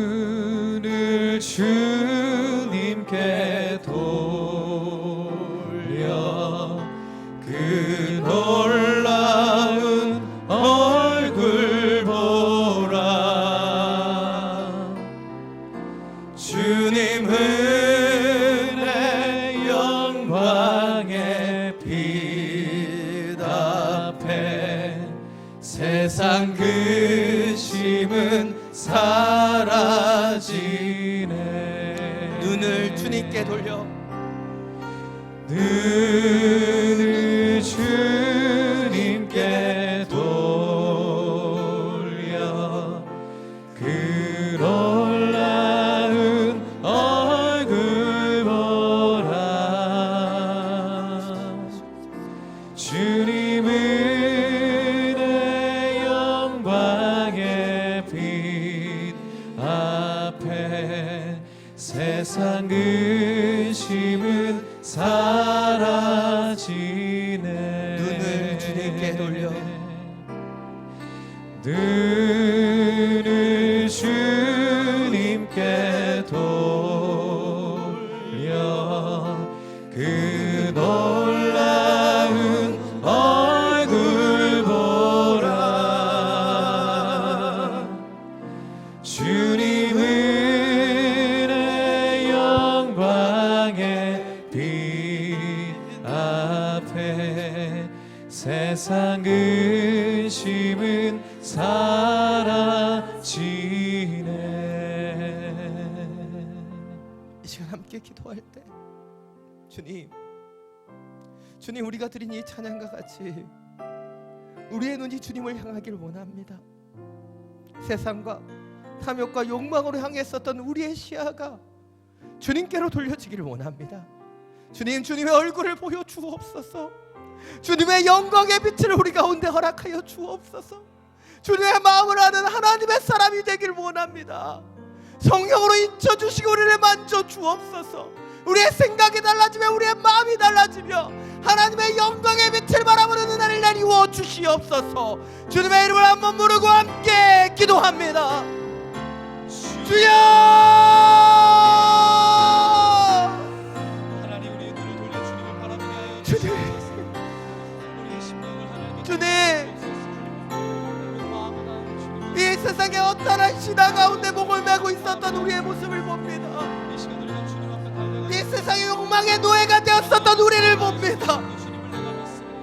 눈을 주님께 돌려 그 놀라운 얼굴 보라. 주님 은혜 영광의 빛 앞에 세상 근심은 사라지네. 눈을 주님께 돌려 눈을 주님께 돌려 그 놀라운 얼굴 보라. 주님 은혜 영광의 빛 앞에 세상 근심은 사라지네. 눈을 주님께 돌려 눈을 주님께 돌려 그 놀라운 얼굴 보라. 주님 은혜 영광의 빛 앞에 세상 근심은 사라지네. 이 시간 함께 기도할 때 주님, 우리가 드린 이 찬양과 같이 우리의 눈이 주님을 향하기를 원합니다. 세상과 탐욕과 욕망으로 향했었던 우리의 시야가 주님께로 돌려지기를 원합니다. 주님, 주님의 얼굴을 보여 주옵소서. 주님의 영광의 빛을 우리 가운데 허락하여 주옵소서. 주님의 마음을 아는 하나님의 사람이 되길 원합니다. 성령으로 인쳐주시고 우리를 만져주옵소서. 우리의 생각이 달라지며 우리의 마음이 달라지며 하나님의 영광의 빛을 바라보는 은혜를 내리워 주시옵소서. 주님의 이름을 한번 부르고 함께 기도합니다. 주여! 하나님 우리의 눈을 돌려 주님을 바라보게 하여 주님. 주시옵소서. 우리의 심령을 하나님께 주님, 우리의 마음을 아는 주님을 이 세상의 어떠한 신화 가운데 목을 메고 있었던 우리의 모습을 봅니다. 이 시간 우리가 주님 앞에 달려가 이 세상의 욕망의 노예가 되었었던 우리를 봅니다. 주님을 내가 믿습니다.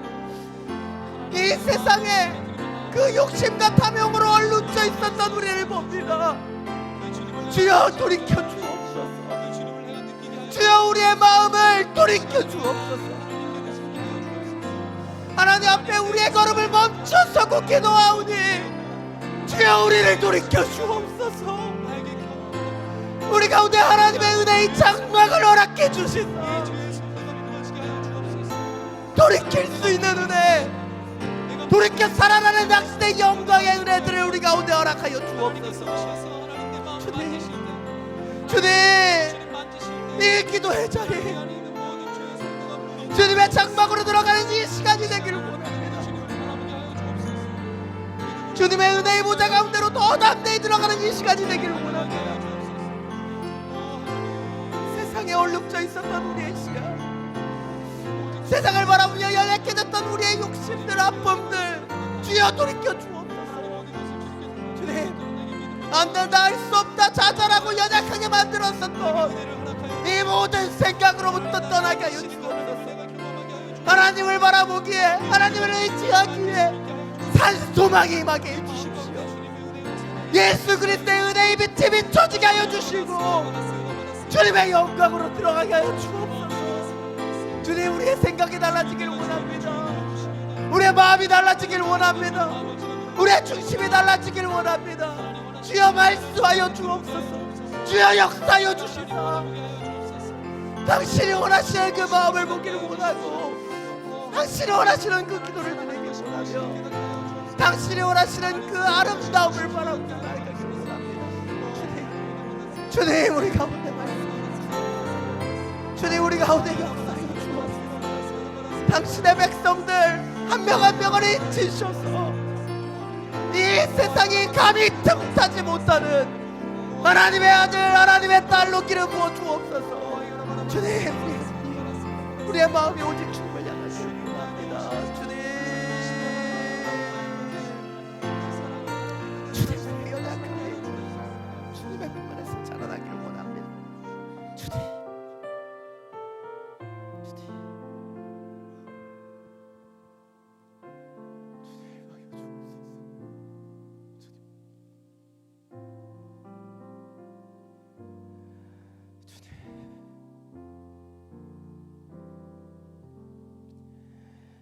이 세상에 그 욕심과 탐욕으로 얼룩져 있었던 우리를 봅니다. 주여 돌이켜 주옵소서. 주여 우리의 마음을 돌이켜 주옵소서. 하나님 앞에 우리의 걸음을 멈춰서고 기도하오니 주여 우리를 돌이켜 주옵소서. 우리 가운데 하나님의 은혜의 장막을 허락해 주시사 돌이킬 수 있는 은혜, 돌이켜 살아나는 당신의 영광의 은혜들을 우리 가운데 허락하여 주옵소서. 주님, 이 기도의 자리, 주님의 장막으로 들어가는 이 시간이 되기를 원합니다. 주님의 은혜의 보좌 가운데로 더 담대히 들어가는 이 시간이 되기를 원합니다. 세상에 얼룩져 있었던 우리의 시간, 세상을 바라보며 연약해졌던 우리의 욕심들, 아픔들 주여 돌이켜 주옵소서. 주님, 남들다 할 수 없다 좌절하고 연약하게 만들었었던 이 모든 생각으로부터 떠나게 하여 주옵소서. 하나님을 바라보기에, 하나님을 의지하기에 산소망이 임하게 해주십시오. 예수 그리스도의 은혜의 빛이 비춰지게 하여 주시고 주님의 영광으로 들어가게 하여 주옵소서. 주님, 우리의 생각이 달라지길 원합니다. 우리의 마음이 달라지길 원합니다. 우리의 중심이 달라지길 원합니다. 주여 말씀하여 주옵소서. 주여 역사하여 주시사 당신이 원하시는 그 마음을 보기를 원하고, 당신이 원하시는 그 기도를 드리길 원하며, 당신이 원하시는 그 아름다움을 바라보며 나아가길 원합니다. 주님 우리 가운데 말씀하시옵소서. 주님 우리 가운데 역사하여 주옵소서. 당신의 백성들 한 명 한 명을 인치셔서 이 세상이 감히 틈타지 못하는 하나님의 아들, 하나님의 딸로 기름 부어 주옵소서. 주님, 우리의 마음이 오직 주님을 향하시길 원합니다. 주님의 연약함에 주님의 품안에서 자라나길 원합니다. 주님.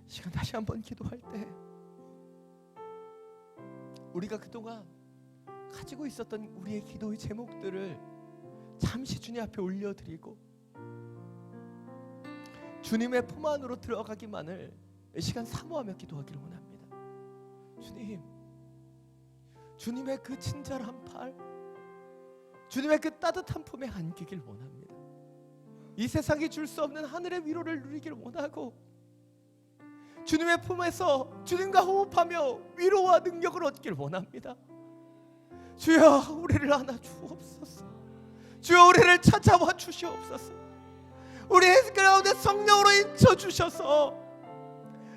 시간 다시 한번 기도할 때 우리가 그동안 가지고 있었던 우리의 기도의 제목들을 잠시 주님 앞에 올려드리고 주님의 품 안으로 들어가기만을 이 시간 사모하며 기도하기를 원합니다. 주님, 주님의 그 친절한 팔, 주님의 그 따뜻한 품에 안기길 원합니다. 이 세상이 줄 수 없는 하늘의 위로를 누리길 원하고 주님의 품에서 주님과 호흡하며 위로와 능력을 얻길 원합니다. 주여 우리를 안아 주옵소서. 주여 우리를 찾아와 주시옵소서. 우리의 가운데 성령으로 인쳐 주셔서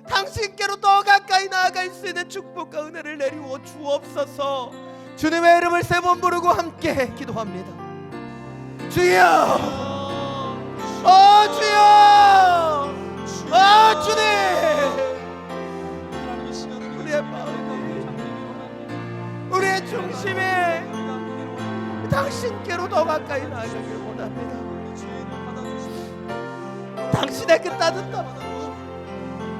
당신께로 더 가까이 나아갈 수 있는 축복과 은혜를 내리워 주옵소서. 주님의 이름을 세 번 부르고 함께 기도합니다. 주여, 주여, 주님, 우리의 마음이, 우리의 중심이 당신께로 더 가까이 나아가길 원합니다. 당신의 그 따뜻함,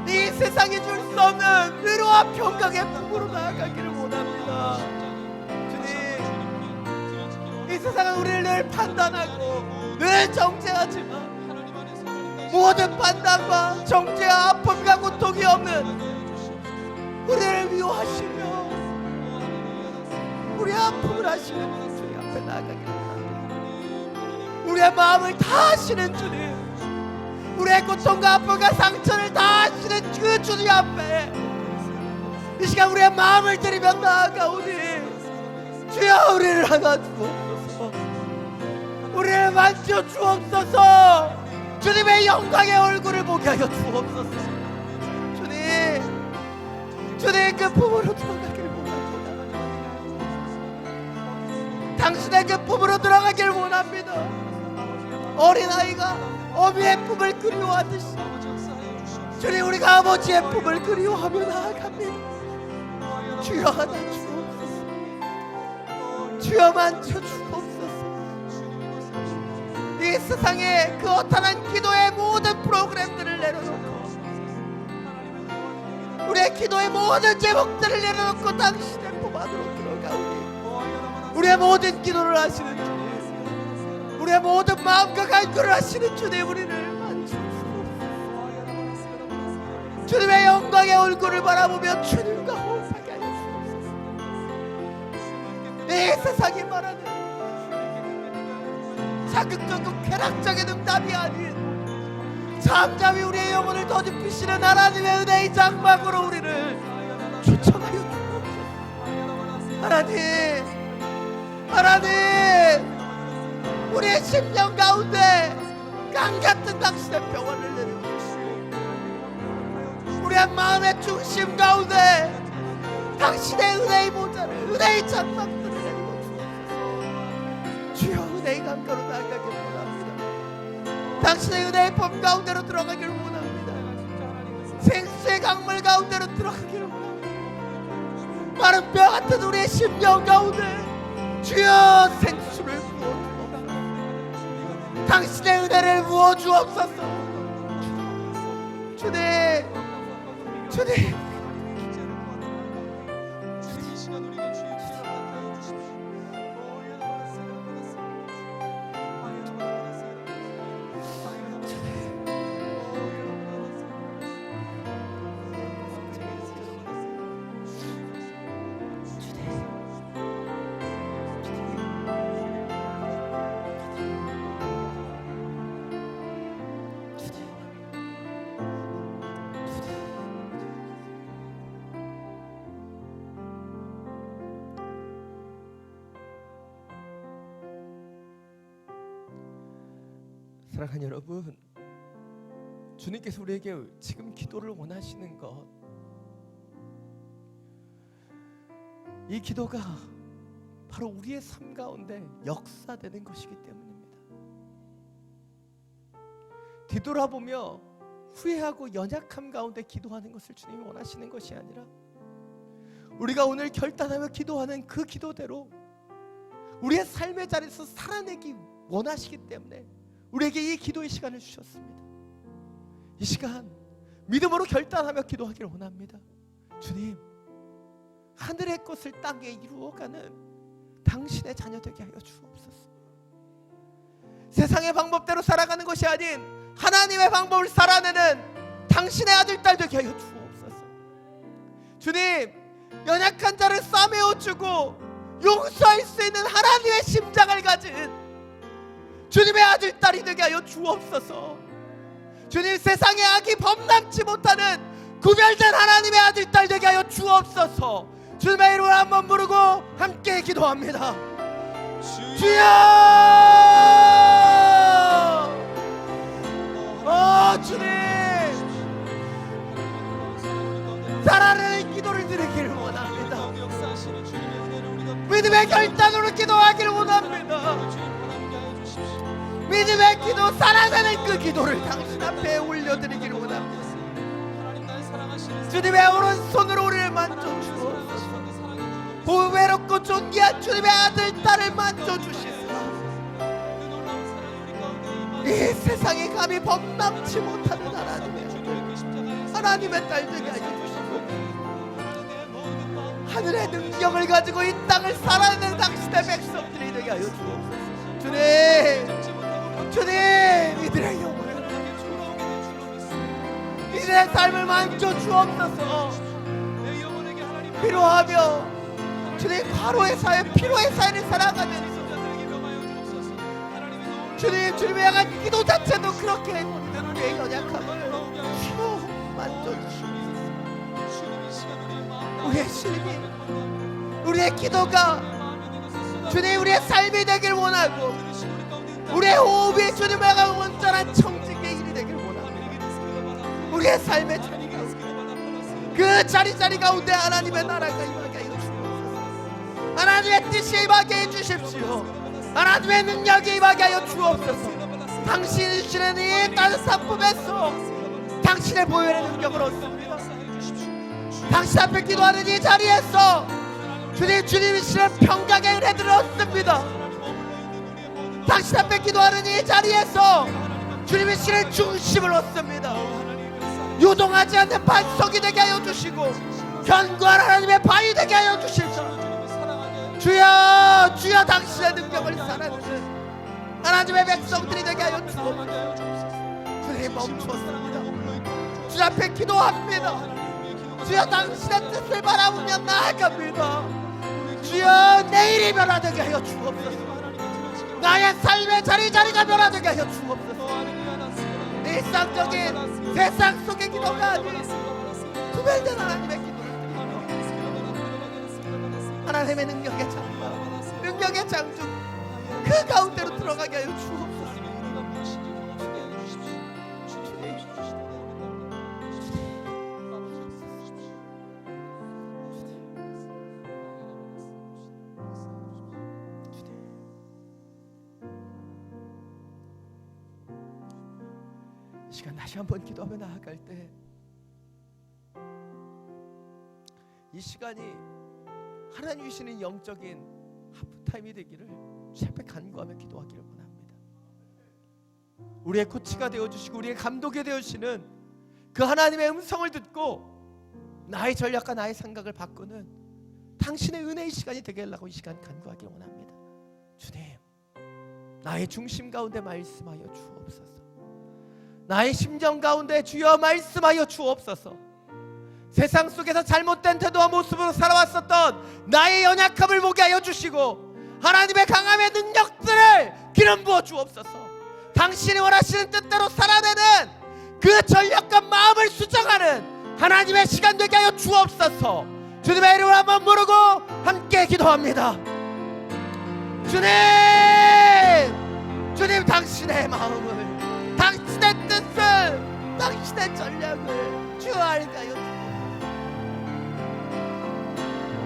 이 세상이 줄 수 없는 위로와 평강의 품으로 나아가기를 원합니다. 주님, 이 세상은 우리를 늘 판단하고 늘 정죄하지만 모든 판단과 정죄와 아픔과 고통이 없는 우리를 미워하시며 우리 아픔을 하시는 주님 앞에 나아가길 원합니다. 우리의 마음을 다 아시는 주님, 우리의 고통과 아픔과 상처를 다 아시는 그 주님 앞에 이 시간 우리의 마음을 드리며 나아가오니 주여 우리를 하나 주옵소서. 우리를 만져 주옵소서. 주님의 영광의 얼굴을 보게 하여 주옵소서. 주님 그 품으로 들어가길 원합니다. 당신의 그 품으로 들어가길 원합니다. 어린아이가 어미의 품을 그리워하듯이 주님 우리가 아버지의 품을 그리워하며 나아갑니다. 주여 하나 주옵소서. 주여 만져 주옵소서. 이 세상에 그 허탄한 기도의 모든 프로그램들을 내려놓고 우리의 기도의 모든 제목들을 내려놓고 당신의 품 안으로 들어가오니 우리의 모든 기도를 하시는 주님, 우리의 모든 마음과 간구를 하시는 주님 우리를 만져주옵소서. 주님의 영광의 얼굴을 바라보며 주님과 호흡하게 하여 주옵소서. 이 세상이 말하는 자극적이고 쾌락적인 응답이 아닌 잠잠히 우리의 영혼을 더듬히시는 하나님의 은혜의 장막으로 우리를 초청하여 주옵소서. 하나님 우리의 심령 가운데 강같은 당신의 평안을 내려주시고 우리의 마음의 중심 가운데 당신의 은혜의 모자를 은혜의 장막들을 내려주옵소서. 주여 은혜의 강가로 나아가길 원합니다. 당신의 은혜의 품 가운데로 들어가길 원합니다. 생수의 강물 가운데로 들어가길 원합니다. 마른 뼈 같은 우리의 심령 가운데 주여 생수를 부어주옵소서. 당신의 은혜를 부어주옵소서. 주님 사랑하는 여러분, 주님께서 우리에게 지금 기도를 원하시는 것, 이 기도가 바로 우리의 삶 가운데 역사되는 것이기 때문입니다. 뒤돌아보며 후회하고 연약함 가운데 기도하는 것을 주님이 원하시는 것이 아니라 우리가 오늘 결단하며 기도하는 그 기도대로 우리의 삶의 자리에서 살아내기 원하시기 때문에 우리에게 이 기도의 시간을 주셨습니다. 이 시간 믿음으로 결단하며 기도하기를 원합니다. 주님, 하늘의 것을 땅에 이루어가는 당신의 자녀 되게 하여 주옵소서. 세상의 방법대로 살아가는 것이 아닌 하나님의 방법을 살아내는 당신의 아들, 딸 되게 하여 주옵소서. 주님, 연약한 자를 싸매어주고 용서할 수 있는 하나님의 심장을 가진 주님의 아들, 딸이 되게 하여 주옵소서. 주님, 세상의 악이 범람치 못하는 구별된 하나님의 아들, 딸 되게 하여 주옵소서. 주님의 이름을 한번 부르고 함께 기도합니다. 주여! 주님, 살아내는 기도를 드리기를 원합니다. 믿음의 결단으로 기도하기를 원합니다. 믿음의 기도, 살아가는 그 기도를 당신 앞에 올려드리기를 원합니다. 주님의 오른손으로 우리를 만져주옵소서. 보배롭고 존귀한 주님의 아들, 딸을 만져주시소서. 이 세상에 감히 범람치 못하는 하나님의 딸 되게 하여 주시고 하늘의 능력을 가지고 이 땅을 살아내는 당신의 백성들이 되게 하여 주옵소서. 주님, 이들의 영혼을 우리의 삶을 만져 주옵소서. 내 영혼에게 하나님 필요하며 주님 과로의 사회, 피로의 사회를 살아가면서 자들에게 명하여 주옵소서. 하나님의 노을 주님, 주님의 향한 기도 자체도 그렇게 해버리는 우리의 연약함을 나오게 하여 주여 만져주시옵소서. 주님 이 시간 우리의 마음 우리의 신이, 우리의 기도가 주님 우리의 삶이 되길 원하고 우리의 호흡이 주님을 향한 온전한 청직의 일이 되길 원하고 우리의 삶의 자리 가운데 그 자리 가운데 하나님의 나라가 임하게 하여 주옵소서. 하나님의 뜻이 임하게 해주십시오. 하나님의 능력이 임하게 하여 주옵소서. 당신이 주시는 이 따뜻한 품에서 당신의 보혈의 능력을 얻습니다. 당신 앞에 기도하는 이 자리에서 주님이 주시는 평강의 은혜들을 얻습니다. 당신 앞에 기도하는 이 자리에서 주님이 주시는 중심을 얻습니다. 요동하지 않는 반석이 되게 하여 주시고 견고한 하나님의 바위 되게 하여 주시옵소서. 주여, 주여 당신의 능력을 살아주는 하나님의 백성들이 되게 하여 주옵소서. 주님 멈추었습니다. 주 앞에 기도합니다. 주여 당신의 뜻을 바라보며 나아갑니다. 주여 내일이 변화되게 하여 주옵소서. 나의 삶의 자리가 변화되게 하여 주옵소서. 일상적인 세상 속의 기도가 아닌 구별된 하나님의 기도를 드립니다. 하나님의 능력의 장막, 능력의 장중 그 가운데로 들어가게 하여 주옵소서. 이 시간 다시 한번 기도하며 나아갈 때 이 시간이 하나님 주시는 영적인 하프타임이 되기를 주 앞에 간구하며 기도하기를 원합니다. 우리의 코치가 되어주시고 우리의 감독이 되어주시는 그 하나님의 음성을 듣고 나의 전략과 나의 생각을 바꾸는 당신의 은혜의 시간이 되게 하려고 이 시간 간구하기를 원합니다. 주님, 나의 중심 가운데 말씀하여 주옵소서. 나의 심정 가운데 주여 말씀하여 주옵소서. 세상 속에서 잘못된 태도와 모습으로 살아왔었던 나의 연약함을 보게 하여 주시고 하나님의 강함의 능력들을 기름 부어 주옵소서. 당신이 원하시는 뜻대로 살아내는 그 전력과 마음을 수정하는 하나님의 시간 되게 하여 주옵소서. 주님의 이름을 한번 부르고 함께 기도합니다. 주님 당신의 마음을, 당신의 뜻을, 당신의 전략을 주여 알게 하여 주옵소서.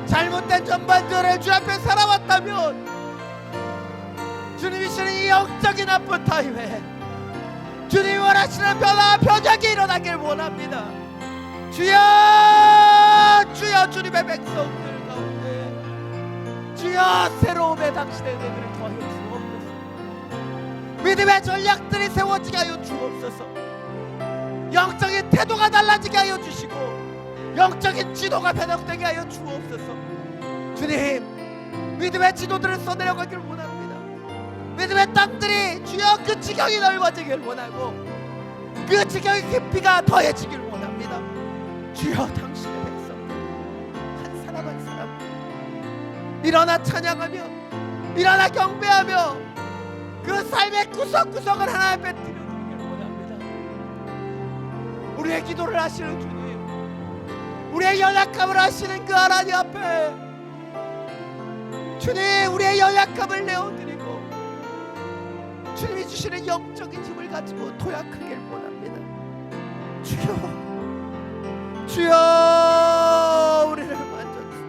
잘못된 전반전을 주 앞에 살아왔다면 주님이 주시는 이 영적인 아픈 타임에 주님이 원하시는 변화이 일어나길 원합니다. 주여, 주여, 주님의 백성들 가운데 주여 새로움의 당신의 은혜를 더해 주옵소서. 믿음의 전략들이 세워지게 하여 주옵소서. 영적인 태도가 달라지게 하여 주시고 영적인 지도가 변혁되게 하여 주옵소서. 주님, 믿음의 지도들을 써내려가길 원합니다. 믿음의 땅들이 주여 그 지경이 넓어지길 원하고 그 지경의 깊이가 더해지길 원합니다. 주여 당신의 백성들 한 사람 한 사람 일어나 찬양하며 일어나 경배하며 그 삶의 구석구석을 하나님 앞에 드려드리길 원합니다. 우리의 기도를 하시는 주님, 우리의 연약함을 하시는 그 하나님 앞에 주님 우리의 연약함을 내어드리고 주님이 주시는 영적인 힘을 가지고 도약하길 원합니다. 주여, 주여 우리를 만져주옵소서.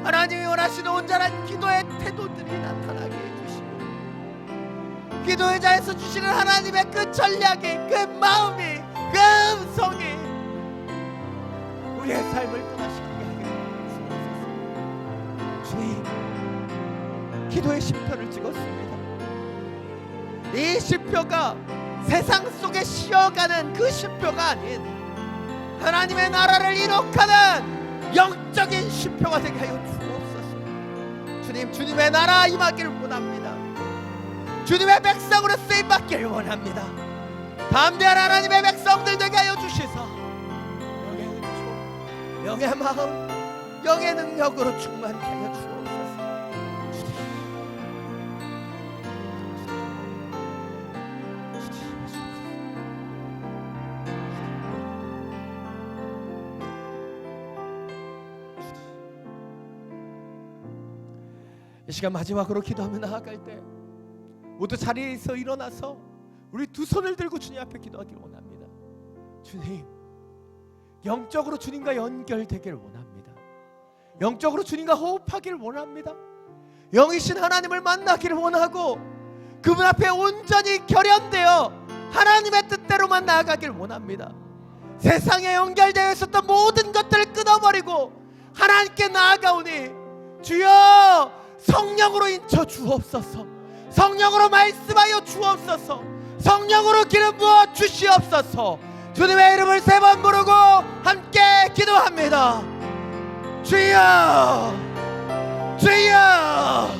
하나님이 원하시는 온전한 기도의 태도들이 나타나게 해주시고 기도의 자에서 주시는 하나님의 그 전략이, 그 마음이, 그 음성이 우리의 삶을 변화시키게 하게 주옵소서. 주님, 기도의 쉼표를 찍었습니다. 이 쉼표가 세상 속에 쉬어가는 그 쉼표가 아닌 하나님의 나라를 이룩하는 영적인 쉼표가 되게 하여 주옵소서. 주님, 주님의 나라 임하기를 원합니다. 주님의 백성으로 쓰임받기를 원합니다. 담대한 하나님의 백성들 되게 하여 주시사 영의 은총, 영의 마음, 영의 능력으로 충만케 하여 주옵소서. 이 시간 마지막으로 기도하며 나아갈 때 모두 자리에서 일어나서 우리 두 손을 들고 주님 앞에 기도하기를 원합니다. 주님, 영적으로 주님과 연결되기를 원합니다. 영적으로 주님과 호흡하기를 원합니다. 영이신 하나님을 만나기를 원하고 그분 앞에 온전히 결연되어 하나님의 뜻대로만 나아가기를 원합니다. 세상에 연결되어 있었던 모든 것들을 끊어버리고 하나님께 나아가오니 주여 성령으로 인쳐 주옵소서. 성령으로 말씀하여 주옵소서. 성령으로 기름 부어 주시옵소서. 주님의 이름을 세 번 부르고 함께 기도합니다. 주여, 주여,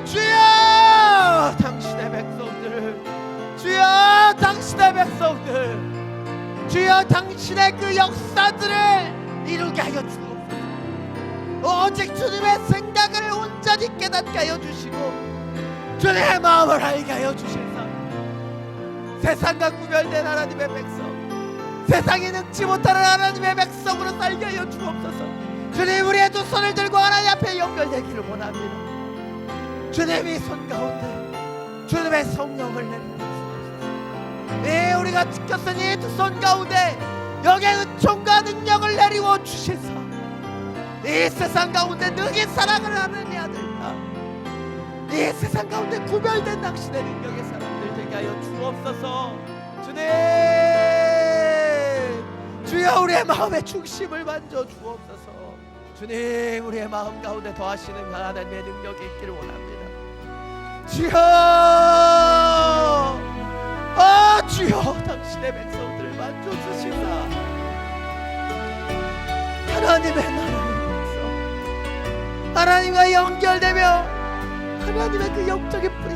주여, 당신의 백성들, 주여, 당신의 백성들, 주여, 당신의 그 역사들을 이루게 하여 주옵소서. 오직 주님의 생각을 온전히 깨닫게 하여 주시고 주님의 마음을 알게 하여 주실사. 세상과 구별된 하나님의 백성, 세상이 능치 못하는 하나님의 백성으로 살게 하여 주옵소서. 주님, 우리의 두 손을 들고 하나님 앞에 연결되기를 원합니다. 주님이 손 가운데 주님의 성령을 내려주옵소서. 네, 우리가 지켰던 이 두 손 가운데 영의 은총과 능력을 내리워 주실사. 이 세상 가운데 능히 사랑을 하는 이 아들과 이 세상 가운데 구별된 당신의 능력의 사람들 되게 하여 주옵소서. 주님, 주여, 우리의 마음의 중심을 만져 주옵소서. 주님, 우리의 마음 가운데 더하시는 하나님의 능력이 있기를 원합니다. 주여, 주여, 당신의 백성들을 만져 주시사 하나님의 나라를 하나님과 연결되며 하나님의 그 영적인 뿌리